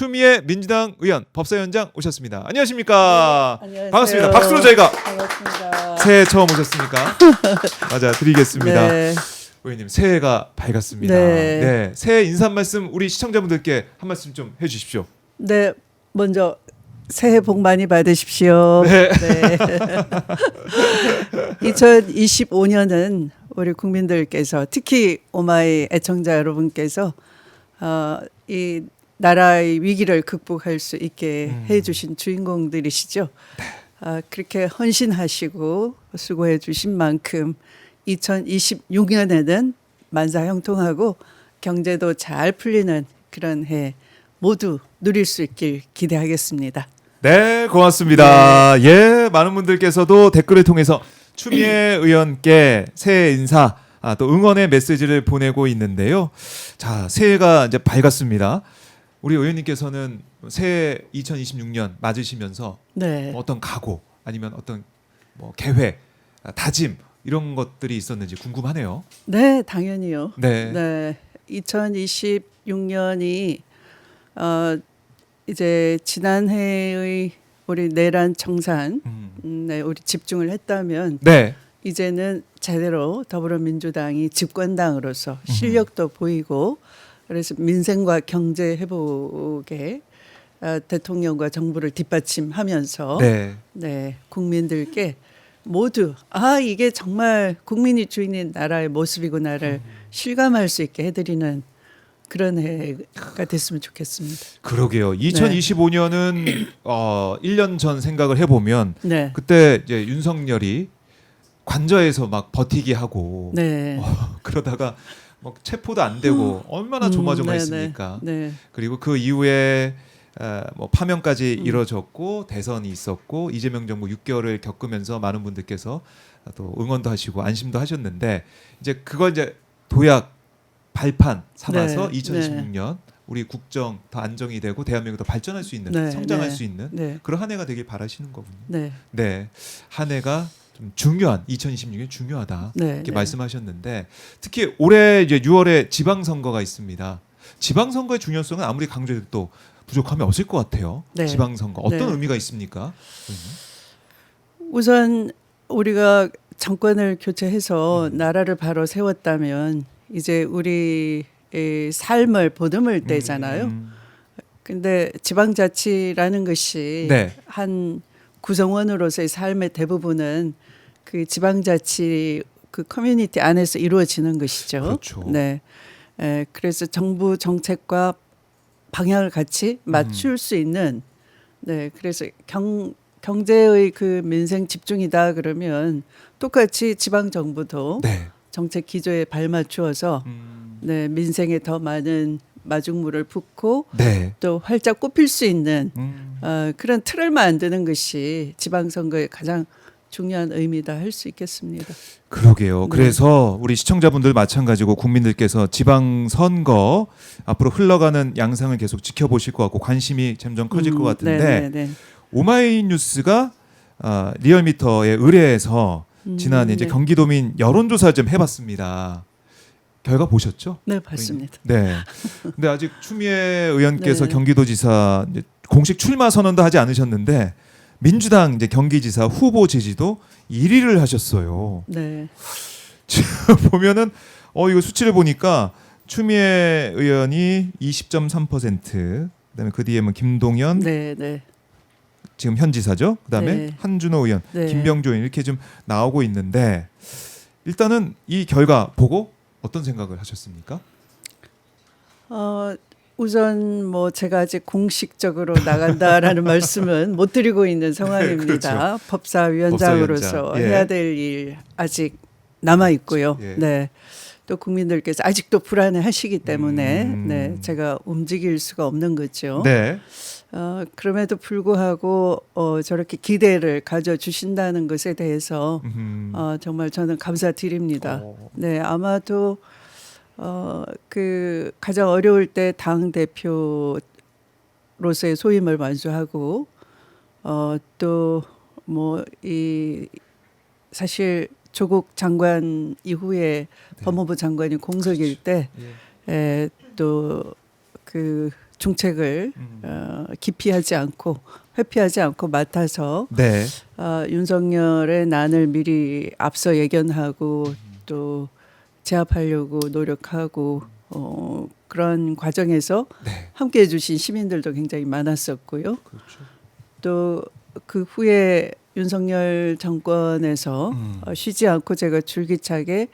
추미애 민주당 의원 법사위원장 오셨습니다. 안녕하십니까? 네, 안녕하세요. 반갑습니다. 박수로 저희가 반갑습니다. 새해 처음 오셨습니까? 맞아 드리겠습니다. 네. 의원님 새해가 밝았습니다. 네. 네, 새해 인사 한 말씀 우리 시청자분들께 한 말씀 좀 해주십시오. 네, 먼저 새해 복 많이 받으십시오. 네. 2025년은 우리 국민들께서 특히 오마이 애청자 여러분께서 이 나라의 위기를 극복할 수 있게 해주신 주인공들이시죠. 그렇게 헌신하시고 수고해 주신 만큼 2026년에는 만사형통하고 경제도 잘 풀리는 그런 해 모두 누릴 수 있길 기대하겠습니다. 네, 고맙습니다. 예, 많은 분들께서도 댓글을 통해서 추미애 의원께 새해 인사 또 응원의 메시지를 보내고 있는데요. 자, 새해가 이제 밝았습니다. 우리 의원님께서는 새해 2026년 맞으시면서 네. 어떤 각오 아니면 어떤 뭐 계획, 다짐 이런 것들이 있었는지 궁금하네요. 네, 당연히요. 네. 네. 2026년이 이제 지난해의 우리 내란 청산 네, 우리 집중을 했다면 네. 이제는 제대로 더불어민주당이 집권당으로서 실력도 보이고 그래서 민생과 경제 회복에 대통령과 정부를 뒷받침하면서 네. 네, 국민들께 모두 이게 정말 국민이 주인인 나라의 모습이구나를 실감할 수 있게 해드리는 그런 해가 됐으면 좋겠습니다. 그러게요. 2025년은 1년 전 생각을 해보면 네, 그때 이제 윤석열이 관저에서 막 버티기 하고 네, 그러다가 뭐 체포도 안 되고 얼마나 조마조마했습니까? 네, 네, 그리고 그 이후에 뭐 파면까지 이뤄졌고 대선이 있었고 이재명 정부 6개월을 겪으면서 많은 분들께서 또 응원도 하시고 안심도 하셨는데 이제 그걸 이제 도약 발판 삼아서 네, 2026년 우리 국정 더 안정이 되고 대한민국 더 발전할 수 있는 네, 성장할 네, 수 있는 네, 그런 한 해가 되길 바라시는 거군요. 네, 네, 한 해가 좀 중요한 2026년 중요하다 네, 이렇게 네. 말씀하셨는데 특히 올해 이제 6월에 지방선거가 있습니다. 지방선거의 중요성은 아무리 강조해도 부족함이 없을 것 같아요. 네. 지방선거 어떤 네. 의미가 있습니까? 우선 우리가 정권을 교체해서 나라를 바로 세웠다면 이제 우리의 삶을 보듬을 때잖아요. 근데 지방자치라는 것이 네. 한 구성원으로서의 삶의 대부분은 그 지방자치 그 커뮤니티 안에서 이루어지는 것이죠. 그렇죠. 네. 그래서 정부 정책과 방향을 같이 맞출 수 있는 네. 그래서 경제의 그 민생 집중이다 그러면 똑같이 지방 정부도 네. 정책 기조에 발맞추어서 네, 민생에 더 많은 마중물을 붓고 네. 또 활짝 꼽힐 수 있는 음. 그런 틀을 만드는 것이 지방선거의 가장 중요한 의미다 할 수 있겠습니다. 그러게요. 네. 그래서 우리 시청자분들 마찬가지고 국민들께서 지방선거 앞으로 흘러가는 양상을 계속 지켜보실 것 같고 관심이 점점 커질 것 같은데 네, 네, 오마이뉴스가 리얼미터에 의뢰해서 지난해 이제 네. 경기도민 여론조사 좀 해봤습니다. 결과 보셨죠? 네, 봤습니다. 네. 근데 아직 추미애 의원께서 네. 경기도지사 이제 공식 출마 선언도 하지 않으셨는데 민주당 이제 경기지사 후보 지지도 1위를 하셨어요. 네, 지금 보면은 이거 수치를 보니까 추미애 의원이 20.3%, 그다음에 그 뒤에는 김동연 네, 네, 지금 현 지사죠. 그다음에 네. 한준호 의원, 네. 김병조 의원 이렇게 좀 나오고 있는데 일단은 이 결과 보고 어떤 생각을 하셨습니까? 우선 뭐 제가 아직 공식적으로 나간다라는 말씀은 못 드리고 있는 상황입니다. 그렇죠. 법사위원장으로서 법사위원장. 예. 해야 될 일 아직 남아 있고요. 예. 네. 또 국민들께서 아직도 불안해하시기 때문에 네, 음. 제가 움직일 수가 없는 거죠. 네. 그럼에도 불구하고 저렇게 기대를 가져주신다는 것에 대해서 정말 저는 감사드립니다. 네, 아마도 그 가장 어려울 때 당 대표로서의 소임을 완수하고 또 뭐 이 사실 조국 장관 이후에 네. 법무부 장관이 공석일 때 예. 또 그 중책을 기피하지 않고 회피하지 않고 맡아서 네. 윤석열의 난을 미리 앞서 예견하고 또 제압하려고 노력하고 그런 과정에서 네. 함께해 주신 시민들도 굉장히 많았었고요. 그렇죠. 또 그 후에 윤석열 정권에서 쉬지 않고 제가 줄기차게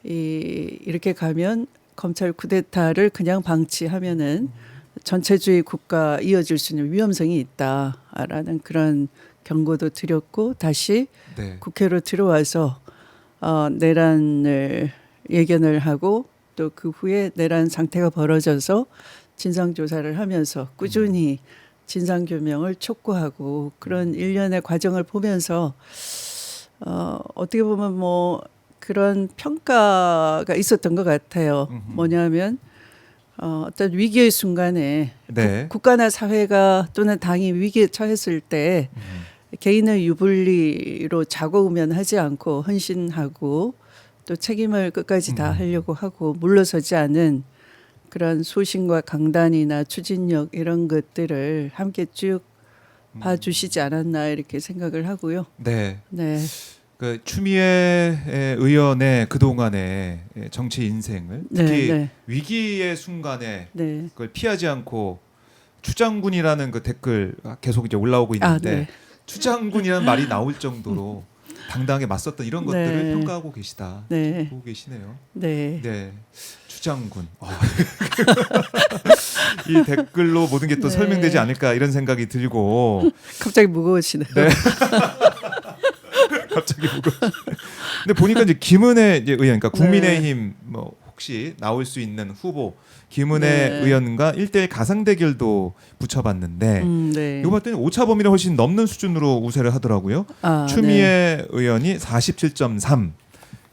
이렇게 가면 검찰 쿠데타를 그냥 방치하면은 전체주의 국가 이어질 수 있는 위험성이 있다라는 그런 경고도 드렸고 다시 네. 국회로 들어와서 내란을 예견을 하고 또 그 후에 내란 상태가 벌어져서 진상조사를 하면서 꾸준히 진상규명을 촉구하고 그런 일련의 과정을 보면서 어떻게 보면 뭐 그런 평가가 있었던 것 같아요. 뭐냐면 어떤 위기의 순간에 네. 국가나 사회가 또는 당이 위기에 처했을 때 개인의 유불리로 자고우면하지 않고 헌신하고 또 책임을 끝까지 다 하려고 하고 물러서지 않은 그런 소신과 강단이나 추진력 이런 것들을 함께 쭉 봐주시지 않았나 이렇게 생각을 하고요. 네. 네, 그 추미애 의원의 그 동안의 정치 인생을 특히 네. 위기의 순간에 네. 그걸 피하지 않고 추장군이라는 그 댓글 계속 이제 올라오고 있는데 네. 추장군이라는 말이 나올 정도로 당당하게 맞섰던 이런 것들을 네. 평가하고 계시다. 네. 보고 계시네요. 네. 네, 추장군. 이 댓글로 모든 게 또 네. 설명되지 않을까 이런 생각이 들고. 갑자기 무거우시네요. 네. 갑자기 무거워. 근데 보니까 이제 김은혜 이제 의원, 그러니까 국민의힘 뭐 혹시 나올 수 있는 후보 김은혜 네. 의원과 1대1 가상 대결도 붙여봤는데 네. 이거 봤더니 오차 범위를 훨씬 넘는 수준으로 우세를 하더라고요. 추미애 의원이 47.3,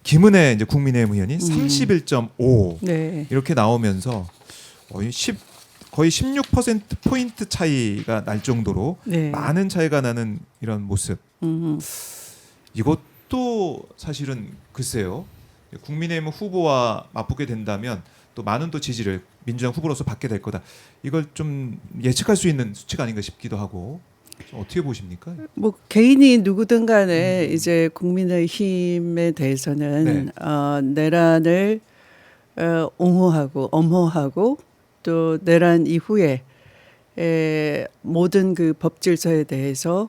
김은혜 이제 국민의힘 의원이 31.5 네. 이렇게 나오면서 거의 16% 포인트 차이가 날 정도로 네. 많은 차이가 나는 이런 모습. 이것도 사실은 글쎄요. 국민의힘 후보와 맞붙게 된다면 또 많은 또 지지를 민주당 후보로서 받게 될 거다. 이걸 좀 예측할 수 있는 수치가 아닌가 싶기도 하고. 좀 어떻게 보십니까? 뭐 개인이 누구든 간에 이제 국민의힘에 대해서는 내란을 옹호하고 엄호하고 또 내란 이후에 모든 그 법질서에 대해서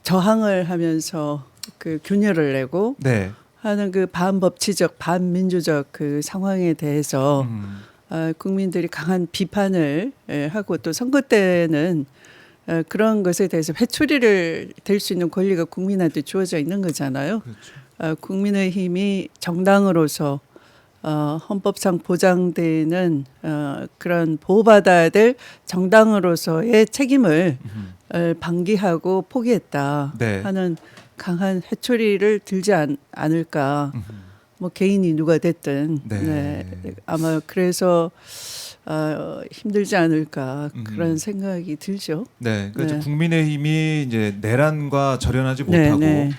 저항을 하면서 그 균열을 내고 네. 하는 그 반법치적 반민주적 그 상황에 대해서 국민들이 강한 비판을 하고 또 선거 때는 그런 것에 대해서 회초리를 댈 수 있는 권리가 국민한테 주어져 있는 거잖아요. 그렇죠. 국민의힘이 정당으로서 헌법상 보장되는 그런 보호받아야 될 정당으로서의 책임을 방기하고 포기했다 네. 하는 강한 회초리를 들지 않을까. 뭐 개인이 누가 됐든 네. 아마 그래서 힘들지 않을까 그런 생각이 들죠. 네. 그러니까 네. 국민의힘이 이제 내란과 절연하지 못하고 네.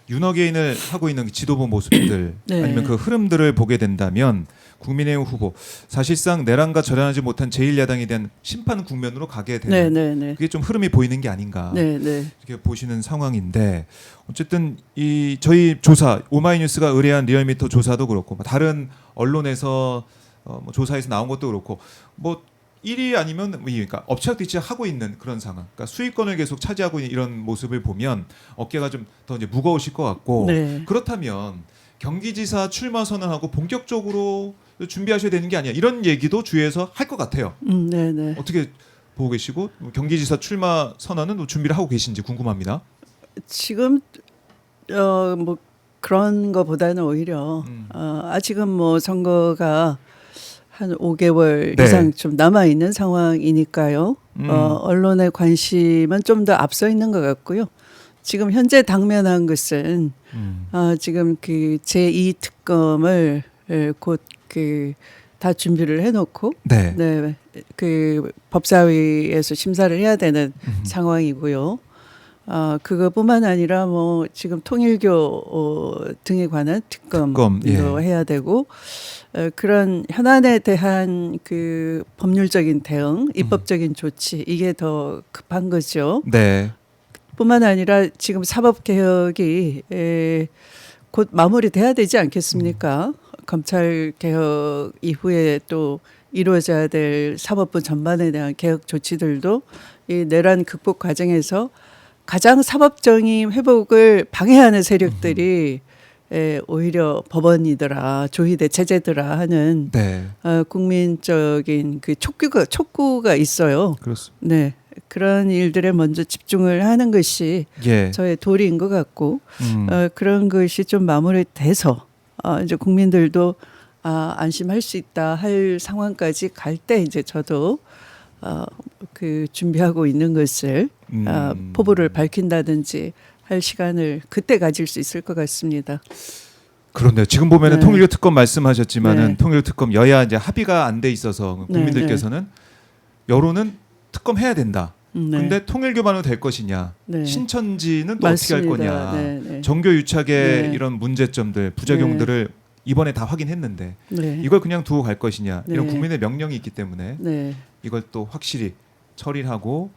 윤허개인을 하고 있는 지도부 모습들 네. 아니면 그 흐름들을 보게 된다면 국민의힘 후보 사실상 내란과 절연하지 못한 제1야당에 대한 심판 국면으로 가게 되는 네. 그게 좀 흐름이 보이는 게 아닌가 네. 이렇게 보시는 상황인데 어쨌든 이 저희 조사 오마이뉴스가 의뢰한 리얼미터 조사도 그렇고 뭐 다른 언론에서 뭐 조사에서 나온 것도 그렇고 뭐 1위 아니면 그러니까 엎치락뒤치락 하고 있는 그런 상황. 그러니까 수익권을 계속 차지하고 있는 이런 모습을 보면 어깨가 좀 더 이제 무거우실 것 같고 네. 그렇다면 경기지사 출마 선언하고 본격적으로 준비하셔야 되는 게 아니야. 이런 얘기도 주위에서 할 것 같아요. 네. 어떻게 보고 계시고 경기지사 출마 선언은 준비를 하고 계신지 궁금합니다. 지금 뭐 그런 거보다는 오히려 아직은 뭐 선거가 한 5개월 네. 이상 좀 남아 있는 상황이니까요. 언론의 관심은 좀 더 앞서 있는 것 같고요. 지금 현재 당면한 것은 지금 그 제2 특검을 곧 그 다 준비를 해놓고 네. 그 법사위에서 심사를 해야 되는 상황이고요. 그것뿐만 아니라 뭐 지금 통일교 등에 관한 특검도 예. 해야 되고 그런 현안에 대한 그 법률적인 대응, 입법적인 조치 이게 더 급한 거죠. 네. 뿐만 아니라 지금 사법 개혁이 곧 마무리돼야 되지 않겠습니까? 검찰 개혁 이후에 또 이루어져야 될 사법부 전반에 대한 개혁 조치들도 이 내란 극복 과정에서 가장 사법정의 회복을 방해하는 세력들이 오히려 법원이더라, 조희대 체제더라 하는 네. 국민적인 그 촉구가 있어요. 그렇습니다. 네, 그런 일들에 먼저 집중을 하는 것이 예. 저의 도리인 것 같고 그런 것이 좀 마무리돼서 이제 국민들도 안심할 수 있다 할 상황까지 갈 때 이제 저도 그 준비하고 있는 것을 포부를 밝힌다든지 할 시간을 그때 가질 수 있을 것 같습니다. 그런데요. 지금 보면은 네. 통일교 특검 말씀하셨지만은 네. 통일교 특검 여야 이제 합의가 안 돼 있어서 국민들께서는 여론은 특검해야 된다. 네. 근데 통일교만으로 될 것이냐? 네. 신천지는 또 맞습니다. 어떻게 할 거냐? 네, 네. 정교 유착의 네. 이런 문제점들, 부작용들을 이번에 다 확인했는데 네. 이걸 그냥 두고 갈 것이냐? 이런 네. 국민의 명령이 있기 때문에 네. 이걸 또 확실히 처리를 하고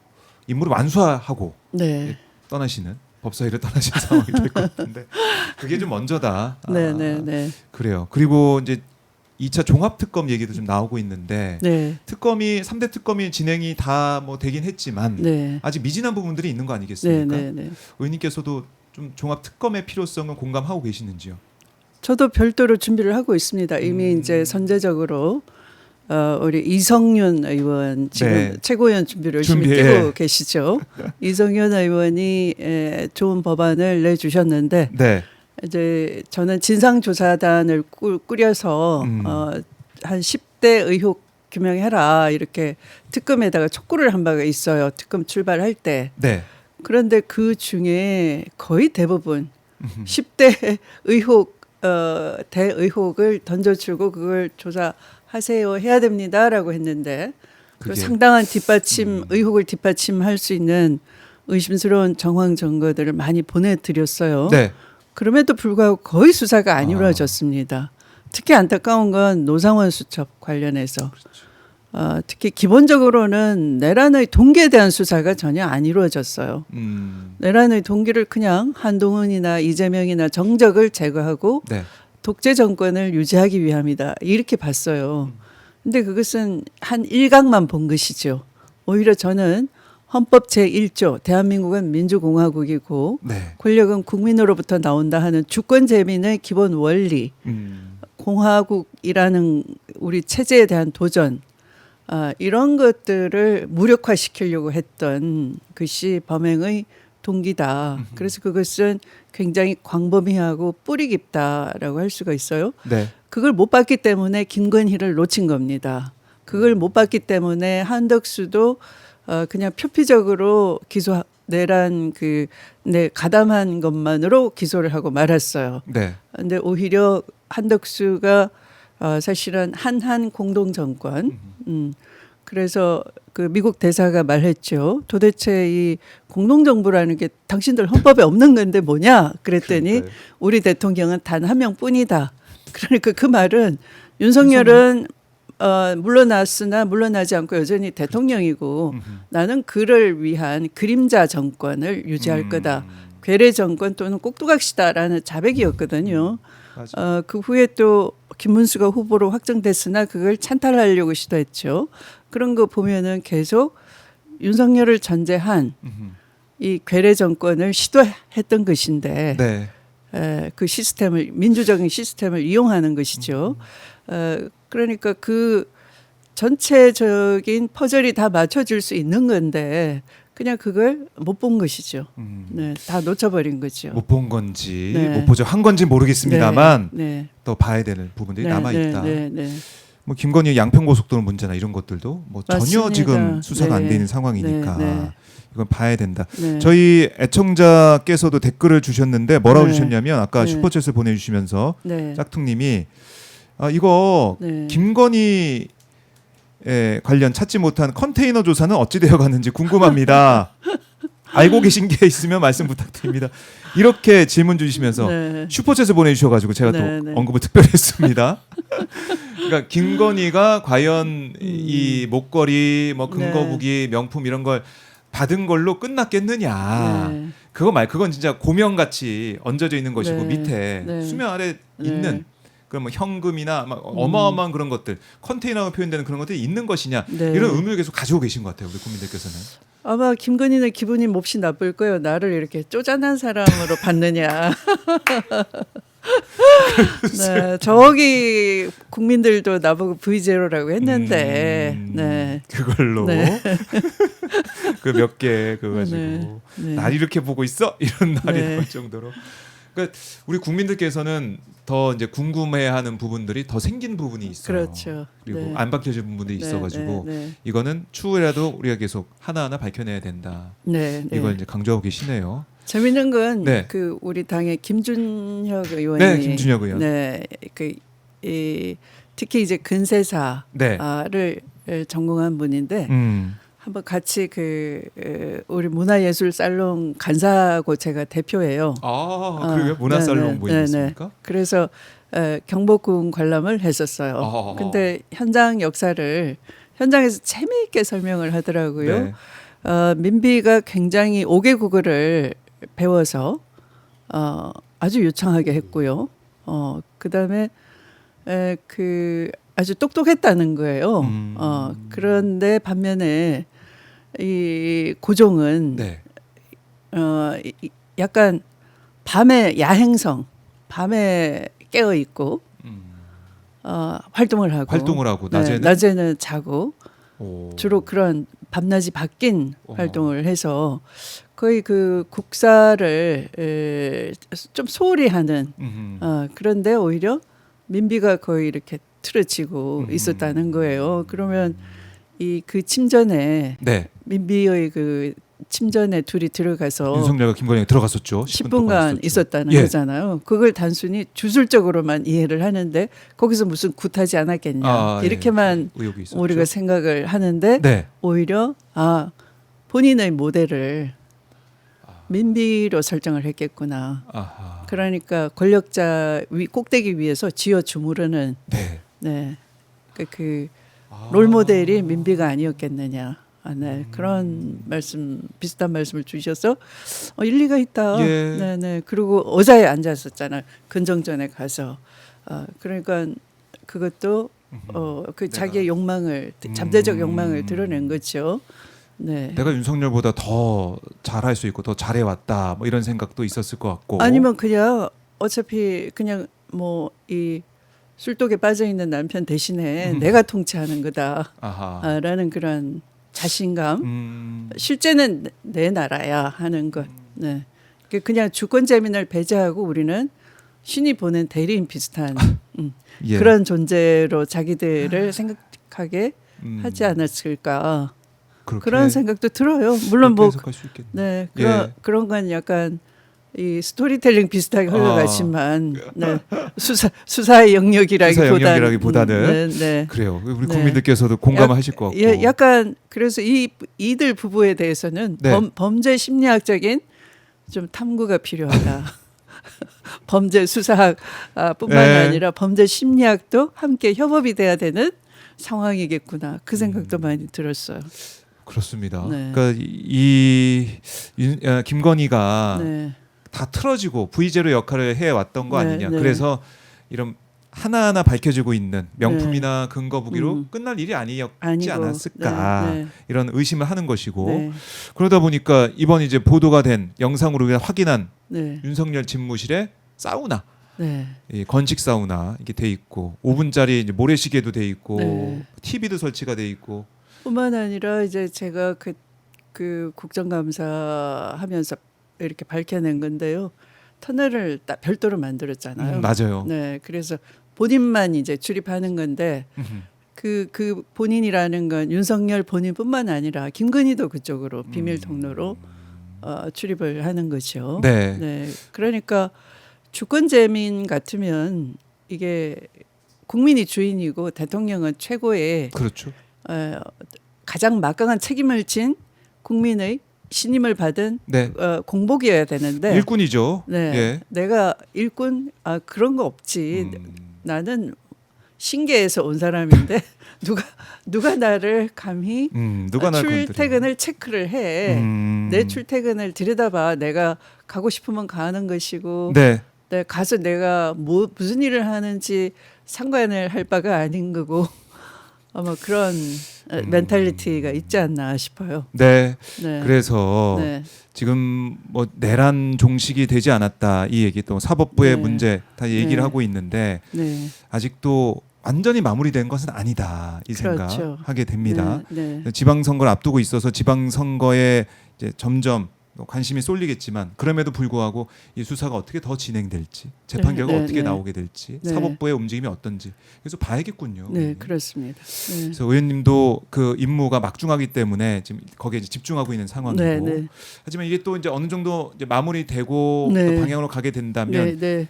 임무를 완수하고 네. 떠나시는 법사위를 떠나시는 상황이 될 것 같은데 그게 좀 먼저다. 네. 네. 네. 그래요. 그리고 이제 2차 종합특검 얘기도 좀 나오고 있는데 네. 특검이 3대 특검이 진행이 다 뭐 되긴 했지만 네. 아직 미진한 부분들이 있는 거 네. 아니겠습니까? 네. 네. 의원님께서도 좀 종합특검의 필요성을 공감하고 계시는지요? 저도 별도로 준비를 하고 있습니다. 이미 이제 선제적으로 우리 이성윤 의원 지금 네. 최고위원 준비를 열심히 뛰고 계시죠. 이성윤 의원이 좋은 법안을 내주셨는데 네. 이제 저는 진상조사단을 꾸려서 한 10대 의혹 규명해라 이렇게 특검에다가 촉구를 한 바가 있어요. 특검 출발할 때. 네. 그런데 그 중에 거의 대부분 10대 의혹 대의혹을 던져주고 그걸 조사하세요 해야 됩니다라고 했는데 또 그게 상당한 뒷받침 의혹을 뒷받침할 수 있는 의심스러운 정황 증거들을 많이 보내드렸어요. 네. 그럼에도 불구하고 거의 수사가 안 이루어졌습니다. 특히 안타까운 건 노상원 수첩 관련해서 특히 기본적으로는 내란의 동기에 대한 수사가 전혀 안 이루어졌어요. 내란의 동기를 그냥 한동훈이나 이재명이나 정적을 제거하고 네. 독재 정권을 유지하기 위함이다. 이렇게 봤어요. 근데 그것은 한 일각만 본 것이죠. 오히려 저는 헌법 제1조 대한민국은 민주공화국이고 네. 권력은 국민으로부터 나온다 하는 주권 재민의 기본 원리, 공화국이라는 우리 체제에 대한 도전 이런 것들을 무력화시키려고 했던 것이 범행의 동기다. 그래서 그것은 굉장히 광범위하고 뿌리 깊다라고 할 수가 있어요. 네. 그걸 못 봤기 때문에 김건희를 놓친 겁니다. 그걸 못 봤기 때문에 한덕수도 그냥 표피적으로 내란 가담한 것만으로 기소를 하고 말았어요. 네. 근데 오히려 한덕수가 사실은 한한 공동 정권 그래서 그 미국 대사가 말했죠. 도대체 이 공동 정부라는 게 당신들 헌법에 없는 건데 뭐냐? 그랬더니 그러니까요. 우리 대통령은 단 한 명뿐이다. 그러니까 그 말은 윤석열은 물러났으나 물러나지 않고 여전히 대통령이고 나는 그를 위한 그림자 정권을 유지할 거다. 괴뢰 정권 또는 꼭두각시다라는 자백이었거든요. 그 후에 또 김문수가 후보로 확정됐으나 그걸 찬탈하려고 시도했죠. 그런 거 보면은 계속 윤석열을 전제한 이 괴뢰 정권을 시도했던 것인데 네. 그 시스템을 민주적인 시스템을 이용하는 것이죠. 그러니까 그 전체적인 퍼즐이 다 맞춰질 수 있는 건데 그냥 그걸 못 본 것이죠. 네, 다 놓쳐버린 거죠. 못 본 건지 네. 못 보죠 한 건지 모르겠습니다만 네, 더 봐야 되는 부분들이 네, 남아 있다. 네, 네, 네. 뭐 김건희 양평고속도로 문제나 이런 것들도 뭐 전혀 맞습니다. 지금 수사가 안 네. 돼 있는 상황이니까 네, 네. 이건 봐야 된다. 네. 저희 애청자께서도 댓글을 주셨는데 뭐라고 네. 주셨냐면 아까 네. 슈퍼챗을 보내주시면서 네. 짝퉁님이 이거 네. 김건희 관련 찾지 못한 컨테이너 조사는 어찌 되어 갔는지 궁금합니다. 알고 계신 게 있으면 말씀 부탁드립니다. 이렇게 질문 주시면서 네. 슈퍼챗을 보내주셔가지고 제가 네, 또 네. 언급을 특별히 했습니다. 그러니까 김건희가 과연 이 목걸이, 뭐 금거북이, 명품 이런 걸 받은 걸로 끝났겠느냐? 네. 그건 진짜 고명같이 얹어져 있는 것이고 네. 밑에 네. 수면 아래 네. 있는 그런 뭐 현금이나 막 어마어마한 그런 것들, 컨테이너로 표현되는 그런 것들이 있는 것이냐 네. 이런 의문을 계속 가지고 계신 것 같아요, 우리 국민들께서는. 아마 김건희는 기분이 몹시 나쁠 거예요. 나를 이렇게 쪼잔한 사람으로 봤느냐. 네, 저기 국민들도 나보고 V0라고 했는데, 네. 그걸로 네. 그 몇 개 그거 가지고 네. 네. 날 이렇게 보고 있어 이런 날이 네. 나올 정도로. 그러니까 우리 국민들께서는 더 이제 궁금해하는 부분들이 더 생긴 부분이 있어요. 그렇죠. 그리고 네. 안 밝혀진 부분들이 네, 있어가지고 네, 네. 이거는 추후에라도 우리가 계속 하나하나 밝혀내야 된다. 네, 네. 이걸 이제 강조하고 계시네요. 재밌는 건 네. 그 우리 당의 김준혁 의원이 네, 김준혁 의원. 네, 특히 이제 근세사를 네. 전공한 분인데 한번 같이 우리 문화예술 살롱 간사고 제가 대표예요. 그래요? 문화살롱 네네, 모임이었습니까? 그래서 경복궁 관람을 했었어요. 근데 현장 역사를 현장에서 재미있게 설명을 하더라고요. 네. 민비가 굉장히 5개국어를 배워서 아주 유창하게 했고요. 그다음에 아주 똑똑했다는 거예요. 그런데 반면에 이 고종은 네. 약간 밤에 야행성, 밤에 깨어 있고 활동을 하고 낮에는 낮에는 자고 오. 주로 그런 밤낮이 바뀐 어머. 활동을 해서 거의 그 국사를 좀 소홀히 하는 그런데 오히려 민비가 거의 이렇게 틀어지고 있었다는 거예요. 그러면 그 침전에 네. 민비의 그 침전에 둘이 들어가서 윤석열과 김건희가 들어갔었죠. 10분간 있었다는 예. 거잖아요. 그걸 단순히 주술적으로만 이해를 하는데 거기서 무슨 굿하지 않았겠냐 이렇게만 예. 의혹이 있었죠. 우리가 생각을 하는데 네. 오히려 본인의 모델을 민비로 설정을 했겠구나. 아하. 그러니까 권력자 꼭대기 위에서 쥐어 주무르는 네. 롤 모델이 민비가 아니었겠느냐. 네, 그런 비슷한 말씀을 주셔서 일리가 있다. 예. 네네. 그리고 의자에 앉았었잖아요. 근정전에 가서. 그러니까 그것도 자기의 욕망을 잠재적 욕망을 드러낸 거죠. 네. 내가 윤석열보다 더 잘할 수 있고 더 잘해왔다. 뭐 이런 생각도 있었을 것 같고. 아니면 그냥 어차피 그냥 뭐 이 술독에 빠져 있는 남편 대신에 내가 통치하는 거다라는 그런 자신감. 실제는 내 나라야 하는 것. 네. 그냥 주권 재민을 배제하고 우리는 신이 보낸 대리인 비슷한 예. 그런 존재로 자기들을 생각하게 하지 않았을까. 그런 생각도 들어요. 물론 뭐 네, 그런 건 약간 이 스토리텔링 비슷하게 흘러가지만 네. 수사의 영역이라기보다는 네. 그래요. 우리 국민들께서도 공감하실 것 같고. 약간 그래서 이들 부부에 대해서는 범죄 심리학적인 좀 탐구가 필요하다. 범죄 수사학 뿐만 아니라 범죄 심리학도 함께 협업이 돼야 되는 상황이겠구나. 그 생각도 많이 들었어요. 그렇습니다. 네. 그러니까 김건희가 다 틀어지고 V0 역할을 해왔던 거 아니냐. 그래서 이런 하나하나 밝혀지고 있는 명품이나 근거 무기로 끝날 일이 아니었지 않았을까. 이런 의심을 하는 것이고 그러다 보니까 이번 이제 보도가 된 영상으로 확인한 윤석열 집무실에 사우나, 이 건식 사우나 이게 돼 있고 5분짜리 이제 모래시계도 돼 있고 TV도 설치가 돼 있고. 뿐만 아니라 이제 제가 그 국정감사하면서 이렇게 밝혀낸 건데요. 터널을 별도로 만들었잖아요. 맞아요. 네, 그래서 본인만 이제 출입하는 건데 그 본인이라는 건 윤석열 본인뿐만 아니라 김건희도 그쪽으로 비밀 통로로 출입을 하는 거죠. 네, 그러니까 주권재민 같으면 이게 국민이 주인이고 대통령은 최고의 그렇죠. 가장 막강한 책임을 진 국민의 신임을 받은 네. 공복이어야 되는데 일꾼이죠. 네, 예. 내가 일꾼 그런 거 없지. 음. 나는 신계에서 온 사람인데 누가 나를 감히 누가 날 건드려. 출퇴근을 체크를 해. 내 출퇴근을 들여다봐. 내가 가고 싶으면 가는 것이고 네. 가서 내가 무슨 일을 하는지 상관을 할 바가 아닌 거고 아마 그런 멘탈리티가 있지 않나 싶어요. 네. 네. 그래서 네. 지금 뭐 내란 종식이 되지 않았다 이 얘기 또 사법부의 네. 문제 다 얘기를 네. 하고 있는데 네. 아직도 완전히 마무리된 것은 아니다 이 그렇죠. 생각하게 됩니다. 네. 네. 지방선거를 앞두고 있어서 지방선거에 이제 점점 관심이 쏠리겠지만 그럼에도 불구하고 이 수사가 어떻게 더 진행될지 재판 네, 결과 네, 어떻게 네. 나오게 될지 네. 사법부의 움직임이 어떤지 그래서 봐야겠군요. 네, 그렇습니다. 네. 그래서 의원님도 그 임무가 막중하기 때문에 지금 거기에 이제 집중하고 있는 상황이고 네, 네. 하지만 이게 또 이제 어느 정도 이제 마무리되고 네. 또 방향으로 가게 된다면 네, 네.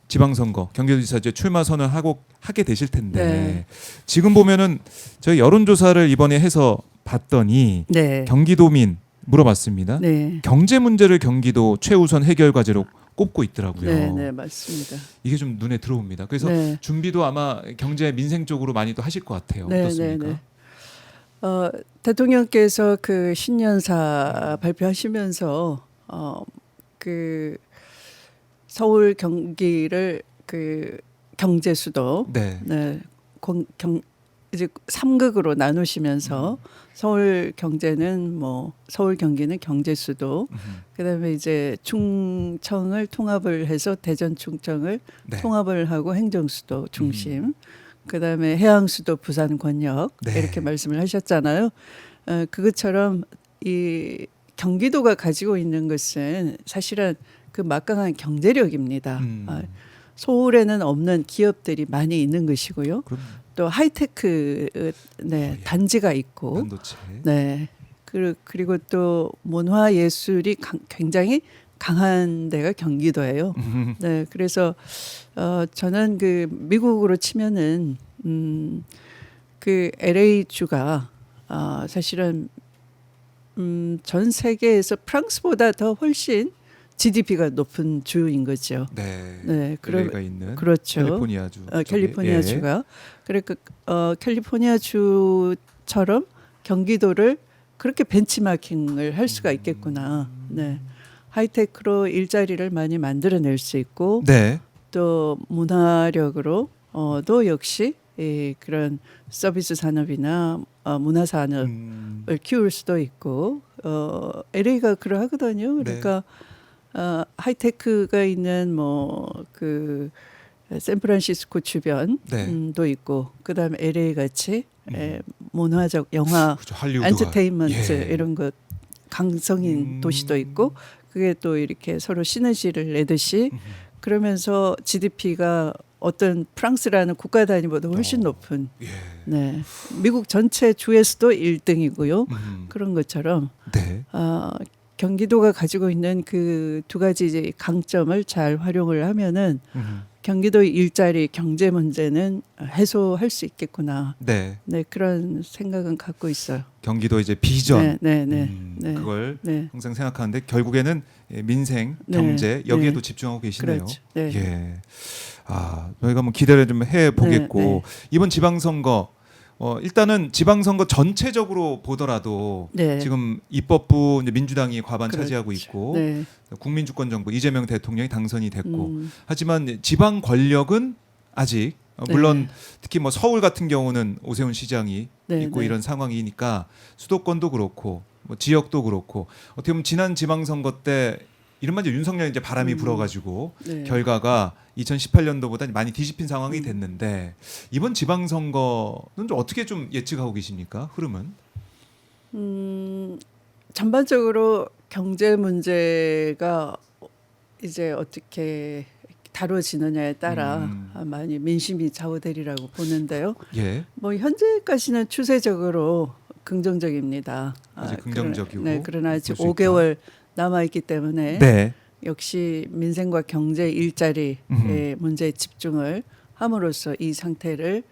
지방선거 경기도지사 이제 출마 하게 되실 텐데 네. 지금 보면은 저희 여론조사를 이번에 해서 봤더니 네. 경기도민 물어봤습니다. 네. 경제 문제를 경기도 최우선 해결 과제로 꼽고 있더라고요. 네, 네, 맞습니다. 이게 좀 눈에 들어옵니다. 그래서 네. 준비도 아마 경제 민생 쪽으로 많이 또 하실 것 같아요. 네, 어떻습니까? 네, 네. 대통령께서 그 신년사 발표하시면서 그 서울 경기를 그 경제 수도 네. 네, 이제 3극으로 나누시면서 서울 경제는 서울 경기는 경제 수도 그다음에 이제 충청을 통합을 해서 대전 충청을 네. 통합을 하고 행정 수도 중심 그다음에 해양 수도 부산 권역 네. 이렇게 말씀을 하셨잖아요. 그것처럼 이 경기도가 가지고 있는 것은 사실은 그 막강한 경제력입니다. 서울에는 없는 기업들이 많이 있는 것이고요. 그럼 또 하이테크 네, 단지가 있고 반도체. 네. 그리고 또 문화 예술이 굉장히 강한 데가 경기도예요. 네. 그래서 저는 그 미국으로 치면은 그 LA 주가 사실은 전 세계에서 프랑스보다 더 훨씬 GDP가 높은 주인 거죠. 네. 네, LA가 있는 그렇죠. 캘리포니아주. 캘리포니아 예. 주가 그러니까 캘리포니아 주처럼 경기도를 그렇게 벤치마킹을 할 수가 있겠구나. 네, 하이테크로 일자리를 많이 만들어낼 수 있고 네. 또 문화력으로 또 역시 그런 서비스 산업이나 문화 산업을 키울 수도 있고 LA가 그러하거든요. 그러니까 하이테크가 있는 그 샌프란시스코 주변도 있고 그다음에 LA 같이 문화적 영화 그렇죠. 할리우드가. 엔터테인먼트 예. 이런 것 강성인 도시도 있고 그게 또 이렇게 서로 시너지를 내듯이 그러면서 GDP가 어떤 프랑스라는 국가 단위보다 훨씬 높은 예. 네. 미국 전체 주에서도 1등이고요. 음. 그런 것처럼 네. 경기도가 가지고 있는 그 두 가지 이제 강점을 잘 활용을 하면은 경기도의 일자리 경제 문제는 해소할 수 있겠구나. 네. 네, 그런 생각은 갖고 있어요. 경기도 이제 비전. 네, 네, 네. 네. 그걸 네. 항상 생각하는데 결국에는 민생, 네. 경제 여기에도 네. 집중하고 계시네요. 그렇죠. 네. 예. 저희가 한번 기대를 좀 해 보겠고 네, 네. 이번 지방선거 일단은 지방선거 전체적으로 보더라도 네. 지금 입법부 이제 민주당이 과반 그렇죠. 차지하고 있고 네. 국민주권정부 이재명 대통령이 당선이 됐고 음. 하지만 지방 권력은 아직 물론 네. 특히 뭐 서울 같은 경우는 오세훈 시장이 네, 있고 네. 이런 상황이니까 수도권도 그렇고 뭐 지역도 그렇고 어떻게 보면 지난 지방선거 때 이른바 이제 윤석열 이제 바람이 불어가지고 네. 결과가 2018년도보다 많이 뒤집힌 상황이 됐는데 이번 지방선거는 좀 어떻게 좀 예측하고 계십니까? 흐름은? 전반적으로 경제 문제가 이제 어떻게 다뤄지느냐에 따라 많이 민심이 좌우되리라고 보는데요. 예. 뭐 현재까지는 추세적으로 긍정적입니다. 아직 긍정적이고 그러나 아직 볼 수 있다. 5개월 남아 있기 때문에 네. 역시 민생과 경제 일자리의 문제에 집중을 함으로써 이 상태를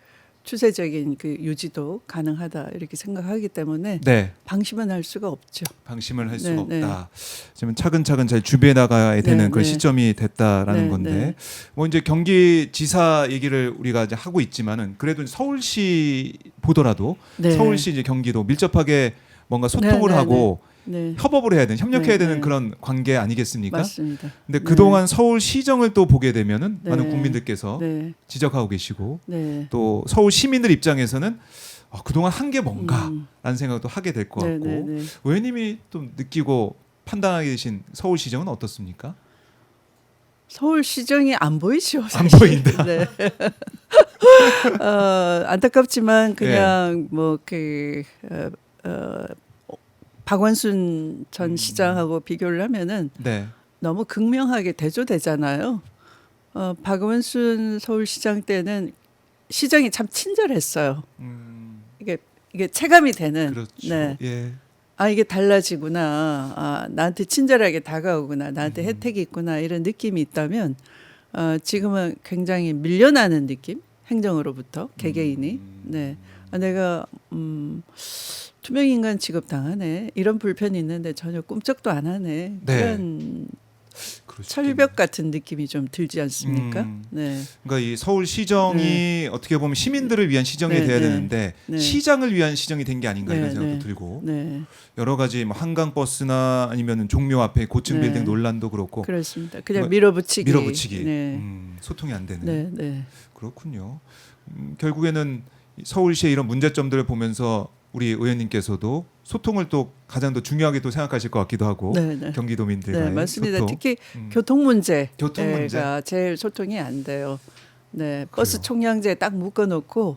추세적인 그 유지도 가능하다 이렇게 생각하기 때문에 네. 방심은 할 수가 없죠. 방심을 할 네, 수가 네. 없다. 지금 차근차근 잘 준비해 나가야 되는 네, 그런 네. 시점이 됐다라는 네, 건데 네. 뭐 이제 경기지사 얘기를 우리가 이제 하고 있지만은 그래도 서울시 보더라도 네. 서울시 이제 경기도 밀접하게 뭔가 소통을 네, 네, 하고 네. 협업을 해야 되는 협력해야 네, 되는 네. 그런 관계 아니겠습니까? 맞습니다. 근데 네. 그동안 서울시정을 또 보게 되면은 네. 많은 국민들께서 네. 지적하고 계시고 네. 또 서울 시민들 입장에서는 그동안 한 게 뭔가라는 음. 생각도 하게 될 것 네, 같고 네, 네. 의원님이 또 느끼고 판단하게 되신 서울시정은 어떻습니까? 서울시정이 안 보이죠. 사실. 안 보인다. 네. 안타깝지만 예. 그냥 뭐그 박원순 전 시장하고 비교를 하면은 네. 너무 극명하게 대조되잖아요. 박원순 서울시장 때는 시정이 참 친절했어요. 이게 체감이 되는. 그렇죠. 네. 예. 아 이게 달라지구나. 아 나한테 친절하게 다가오구나. 나한테 혜택이 있구나. 이런 느낌이 있다면 지금은 굉장히 밀려나는 느낌. 행정으로부터 개개인이. 네. 아, 내가 투명인간 취급 당하네. 이런 불편이 있는데 전혀 꿈쩍도 안 하네. 네. 그런 그럴 수 철벽 같은 느낌이 좀 들지 않습니까? 네. 그러니까 이 서울시정이 어떻게 보면 시민들을 위한 시정이 네, 돼야 네. 되는데 네. 시장을 위한 시정이 된 게 아닌가 이런 네, 생각도 네. 들고 네. 여러 가지 뭐 한강버스나 아니면 종묘 앞에 고층 네. 빌딩 논란도 그렇고 그렇습니다. 그냥 뭐 밀어붙이기. 네. 소통이 안 되는 네, 네. 그렇군요. 결국에는 서울시의 이런 문제점들을 보면서 우리 의원님께서도 소통을 또 가장 더 중요하게 또 생각하실 것 같기도 하고 네, 네. 경기도민들과의 네, 맞습니다. 소통. 특히 음. 교통 문제가 교통 문제. 제일 소통이 안 돼요. 네, 버스 그래요. 총량제 딱 묶어놓고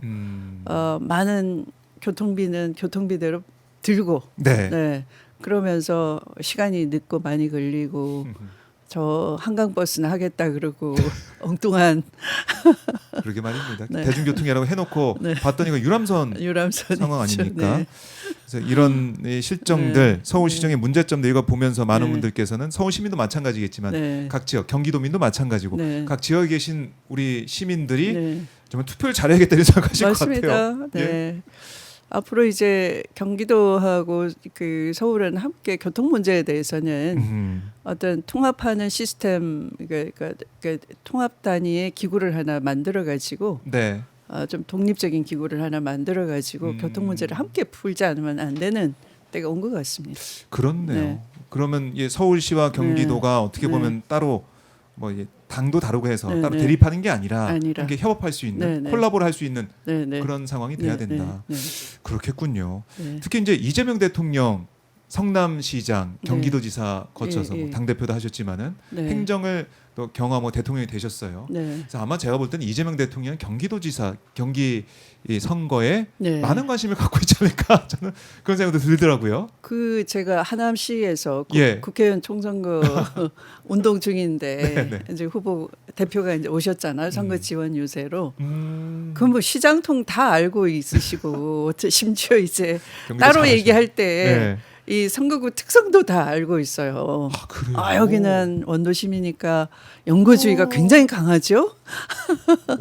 많은 교통비는 교통비대로 들고, 네. 네, 그러면서 시간이 늦고 많이 걸리고 저 한강 버스는 하겠다 그러고 엉뚱한 그러게 말입니다. 네. 대중교통이라고 해놓고 네. 봤더니 그 유람선 유람선 상황 있죠. 아닙니까? 네. 그래서 이런 이 실정들 네. 서울시정의 문제점들 이거 보면서 많은 네. 분들께서는 서울 시민도 마찬가지겠지만 네. 각 지역 경기도민도 마찬가지고 네. 각 지역에 계신 우리 시민들이 네. 정말 투표를 잘해야겠다 이런 생각하실 것 맞습니다. 같아요. 네. 예. 앞으로 이제 경기도하고 그 서울은 함께 교통 문제에 대해서는 어떤 통합하는 시스템, 그러니까 통합 단위의 기구를 하나 만들어 가지고 네. 좀 독립적인 기구를 하나 만들어 가지고 교통 문제를 함께 풀지 않으면 안 되는 때가 온 것 같습니다. 그렇네요. 네. 그러면 이 서울시와 경기도가 어떻게 네. 보면 따로 뭐 이게 당도 다르고 해서 네, 따로 네. 대립하는 게 아니라 아니라. 함께 협업할 수 있는 네, 네. 콜라보를 할 수 있는 네, 네. 그런 상황이 돼야 네, 된다. 네, 그렇겠군요. 네. 특히 이제 이재명 대통령 성남시장, 네. 경기도지사 거쳐서 예, 예. 뭐 당대표도 하셨지만은 네. 행정을 또 경험하고 대통령이 되셨어요. 네. 그래서 아마 제가 볼 때는 이재명 대통령은 경기도지사 경기 이 선거에 네. 많은 관심을 갖고 있지 않을까 저는 그런 생각도 들더라고요. 그 제가 하남시에서 예. 국회의원 총선거 운동 중인데 네, 네. 이제 후보 대표가 이제 오셨잖아요. 선거 지원 유세로. 그 뭐 시장통 다 알고 있으시고 심지어 이제 경기도 따로 잘하시네. 얘기할 때 네. 이 선거구 특성도 다 알고 있어요. 아, 그래요? 아, 여기는 원도심이니까 연고주의가 굉장히 강하죠.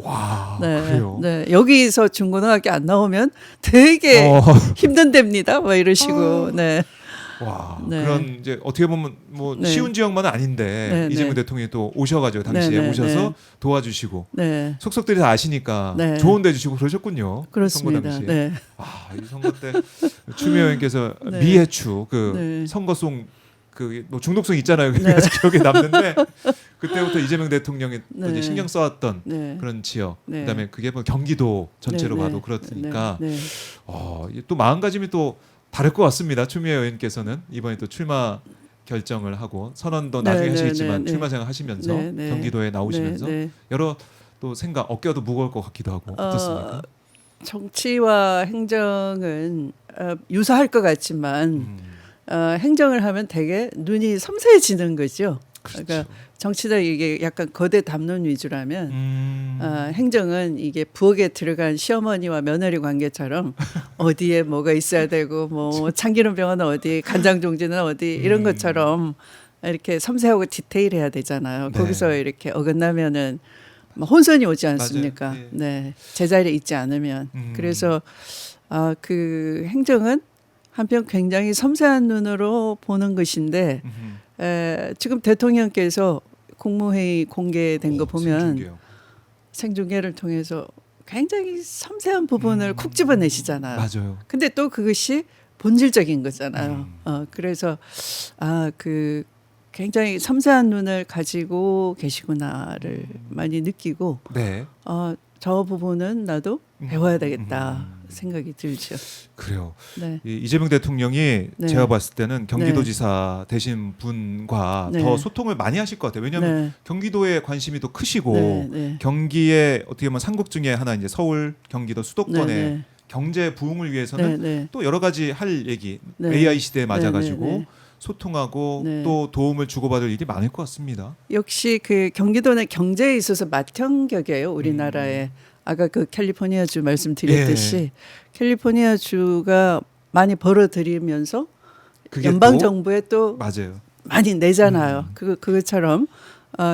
와, 네, 그래요. 네. 여기서 중고등학교 안 나오면 되게 어. 힘든 데입니다. 뭐 이러시고. 네. 와, 네. 그런 이제 어떻게 보면 뭐 네. 쉬운 지역만은 아닌데 네, 이재명 네. 대통령이 또 오셔가지고 당시에 네, 네, 오셔서 네. 도와주시고 네. 속속들이 다 아시니까 네. 조언도 해주시고 그러셨군요. 선거 그렇습니다. 당시에. 네. 아, 이 선거 때 추미애 의원께서 네. 미해추 그 네. 선거송 그뭐 중독성 있잖아요. 네. 그래서 기억에 남는데 그때부터 이재명 대통령이 또 이제 네. 신경 써왔던 네. 그런 지역. 네. 그다음에 그게 뭐 경기도 전체로 네, 봐도 네. 그렇으니까 네. 네. 이게 또 마음가짐이 또 다를 것 같습니다. 추미애 의원께서는 이번에 또 출마 결정을 하고 선언도 네, 나중에 네, 하시겠지만 네, 네. 출마 생각하시면서 네, 네. 경기도에 나오시면서 네, 네. 여러 또 생각 어깨도 무거울 것 같기도 하고 어떻습니까? 정치와 행정은 유사할 것 같지만 행정을 하면 되게 눈이 섬세해지는 거죠. 그렇죠. 그러니까 정치다 이게 약간 거대 담론 위주라면 음. 행정은 이게 부엌에 들어간 시어머니와 며느리 관계처럼 어디에 뭐가 있어야 되고 뭐 참기름 병원은 어디, 간장 종지는 어디 이런 것처럼 이렇게 섬세하고 디테일해야 되잖아요. 네. 거기서 이렇게 어긋나면은 뭐 혼선이 오지 않습니까? 맞아요. 예. 네, 제자리에 있지 않으면. 그래서 그 행정은 한편 굉장히 섬세한 눈으로 보는 것인데 지금 대통령께서 국무회의 공개된 거 보면 생중계요. 생중계를 통해서 굉장히 섬세한 부분을 쿡 집어내시잖아요. 맞아요. 근데 또 그것이 본질적인 거잖아요. 그래서 그 굉장히 섬세한 눈을 가지고 계시구나를 많이 느끼고 네. 저 부분은 나도 배워야 되겠다 생각이 들죠. 그래요. 네. 이재명 대통령이 네. 제가 봤을 때는 경기도지사 되신 분과 네. 더 소통을 많이 하실 것 같아요. 왜냐하면 네. 경기도에 관심이 또 크시고 네. 네. 경기에 어떻게 보면 삼국 중에 하나 이제 서울, 경기도 수도권의 네. 네. 경제 부흥을 위해서는 네. 네. 또 여러 가지 할 얘기 네. AI 시대에 맞아가지고 네. 네. 소통하고 네. 또 도움을 주고받을 일이 많을 것 같습니다. 역시 그 경기도는 경제에 있어서 맏형격이에요. 우리나라에. 아까 그 캘리포니아주 말씀드렸듯이 예. 캘리포니아주가 많이 벌어들이면서 그게 연방 또 정부에 또 맞아요. 많이 내잖아요. 그것처럼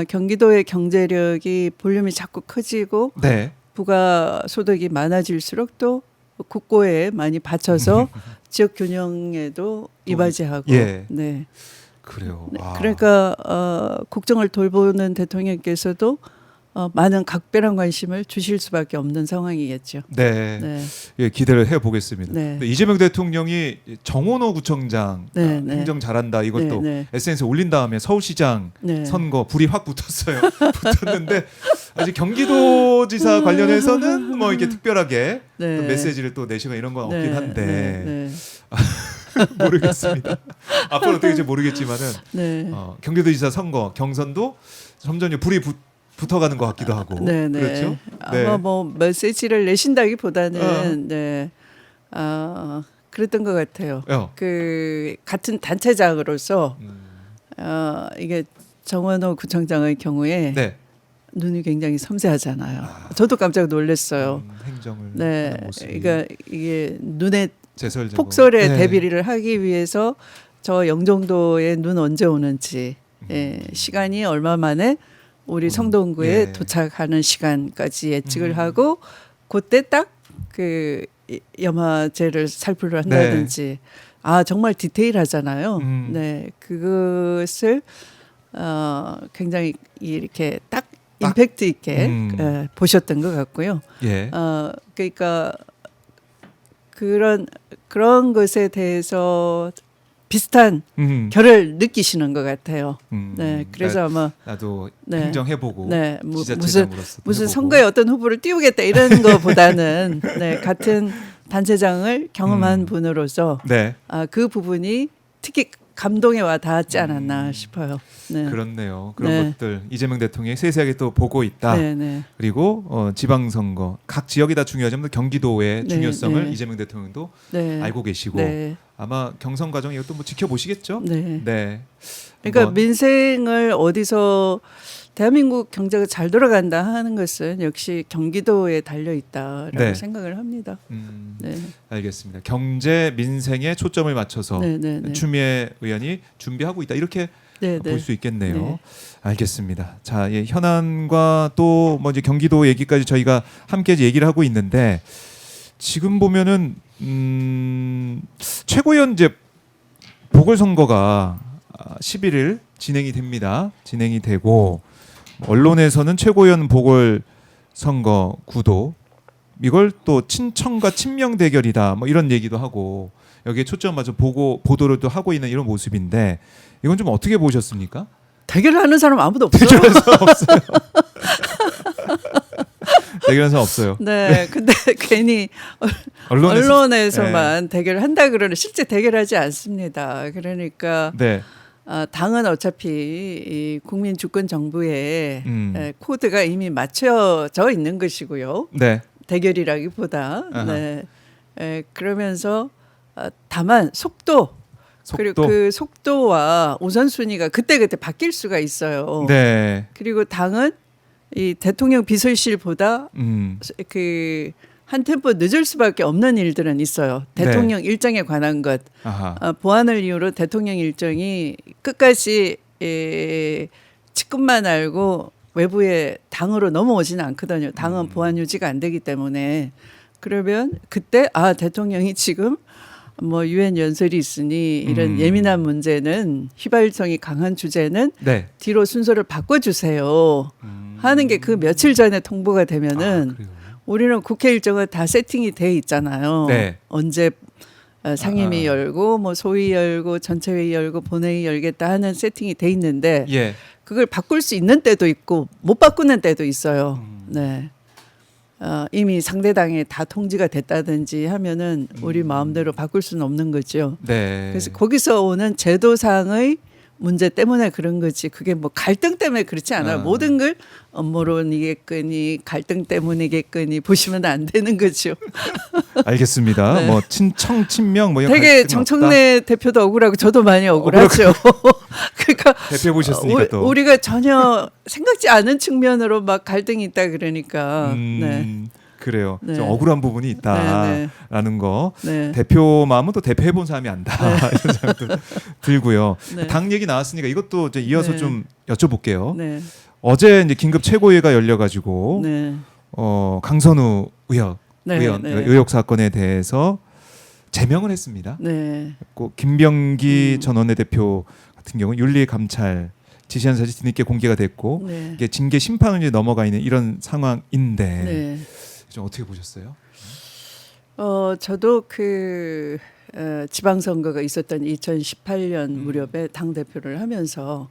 경기도의 경제력이 볼륨이 자꾸 커지고 네. 부가 소득이 많아질수록 또 국고에 많이 받쳐서 지역 균형에도 이바지하고 예. 네. 그래요. 네. 와. 그러니까 국정을 돌보는 대통령께서도 많은 각별한 관심을 주실 수밖에 없는 상황이겠죠. 네. 네. 예, 기대를 해보겠습니다. 네. 근데 이재명 대통령이 정원호 구청장 네, 네. 행정 잘한다 이것도 네, 네. SNS에 올린 다음에 서울시장 네. 선거 불이 확 붙었어요. 붙었는데 아직 경기도지사 관련해서는 뭐 이렇게 특별하게 네. 또 메시지를 또 내시거나 이런 건 없긴 네, 한데 네, 모르겠습니다. 앞으로 어떻게 될지 모르겠지만은 네. 경기도지사 선거 경선도 점점 불이 붙어가는 것 같기도 하고 네, 네. 그렇죠. 아마 뭐 메시지를 내신다기보다는 네. 그랬던 것 같아요. 그 같은 단체장으로서 이게 정원호 구청장의 경우에 네. 눈이 굉장히 섬세하잖아요. 저도 깜짝 놀랐어요. 행정을 네, 하는 모습이 그러니까 이게 눈에 제설제고. 폭설에 네. 대비를 하기 위해서 저 영종도에 눈 언제 오는지 시간이 얼마 만에 우리 성동구에 예. 도착하는 시간까지 예측을 하고 그때 딱 그 염화제를 살포를 한다든지 정말 디테일하잖아요. 네, 그것을 굉장히 이렇게 딱 임팩트 있게 보셨던 것 같고요. 예. 그러니까 그런 것에 대해서 비슷한 결을 느끼시는 것 같아요. 네, 그래서 아마 나도 네. 행정해보고 네, 지자체장으로서 무슨 선거에 어떤 후보를 띄우겠다 이런 것보다는 네, 같은 단체장을 경험한 분으로서 네. 그 부분이 특히 감동에 와 닿았지 않았나 싶어요. 네. 그렇네요. 그런 네. 것들 이재명 대통령이 세세하게 또 보고 있다. 네, 네. 그리고 지방선거 각 지역이 다 중요하지만 경기도의 네, 중요성을 네. 이재명 대통령도 네. 알고 계시고 네. 아마 경선 과정 이것도 뭐 지켜보시겠죠. 네. 네. 그러니까 한번, 민생을 어디서 대한민국 경제가 잘 돌아간다 하는 것은 역시 경기도에 달려 있다라고 네. 생각을 합니다. 네. 알겠습니다. 경제 민생에 초점을 맞춰서 네, 네, 네. 추미애 의원이 준비하고 있다 이렇게 네, 볼 수 있겠네요. 네. 알겠습니다. 자, 예, 현안과 또 뭐 이제 경기도 얘기까지 저희가 함께 얘기를 하고 있는데 지금 보면은 최고위원 이제 보궐선거가 11일 진행이 됩니다. 진행이 되고 언론에서는 최고위원 보궐선거 구도 이걸 또 친청과 친명 대결이다 뭐 이런 얘기도 하고 여기에 초점 맞춰 보도를 또 하고 있는 이런 모습인데 이건 좀 어떻게 보셨습니까? 대결하는 사람 아무도 없어요. 대결하는 사람 없어요. 네, 근데 괜히 언론에서만 대결한다 그러는 실제 대결하지 않습니다. 그러니까 네. 당은 어차피 이 국민 주권 정부에 코드가 이미 맞춰져 있는 것이고요. 네. 대결이라기보다 아하. 네. 그러면서 다만 속도 그리고 그 속도와 우선순위가 그때그때 바뀔 수가 있어요. 네. 그리고 당은 이 대통령 비서실보다 그 한 템포 늦을 수밖에 없는 일들은 있어요. 대통령 일정에 관한 것, 보안을 이유로 대통령 일정이 끝까지 직급만 알고 외부의 당으로 넘어오지는 않거든요. 당은 보안 유지가 안 되기 때문에. 그러면 그때 대통령이 지금 뭐 유엔 연설이 있으니 이런 예민한 문제는 휘발성이 강한 주제는 네. 뒤로 순서를 바꿔주세요 하는 게 그 며칠 전에 통보가 되면은 그래요. 우리는 국회 일정은 다 세팅이 돼 있잖아요. 네. 언제 상임위 열고 뭐 소위 열고 전체회의 열고 본회의 열겠다 하는 세팅이 돼 있는데 예. 그걸 바꿀 수 있는 때도 있고 못 바꾸는 때도 있어요. 네. 이미 상대당에 다 통지가 됐다든지 하면은 우리 마음대로 바꿀 수는 없는 거죠. 네. 그래서 거기서 오는 제도상의 문제 때문에 그런 거지. 그게 뭐 갈등 때문에 그렇지 않아요. 모든 걸 업무론이겠거니 갈등 때문이겠거니 보시면 안 되는 거죠. 알겠습니다. 네. 뭐 친청 친명 뭐 이런 되게 갈등은 정청래 대표도 억울하고 저도 많이 억울하죠. 그러니까 없다. 대표 보셨으니까 또. 우리가 전혀 생각지 않은 측면으로 막 갈등이 있다 그러니까. 네. 그래요. 네. 좀 억울한 부분이 있다라는 거. 네. 대표 마음은 또 대표해 본 사람이 안다 이런 생각도 들고요. 네. 당 얘기 나왔으니까 이것도 이제 이어서 네. 좀 여쭤볼게요. 네. 어제 이제 긴급 최고위가 열려가지고 네. 강선우 의원 네. 네. 의혹 사건에 대해서 제명을 했습니다. 네. 꼭 김병기 전 원내대표 같은 경우 윤리감찰 지시한 사실 뒤늦게 공개가 됐고 네. 이게 징계 심판을 이제 넘어가 있는 이런 상황인데 네. 좀 어떻게 보셨어요? 저도 그 지방선거가 있었던 2018년 무렵에 당 대표를 하면서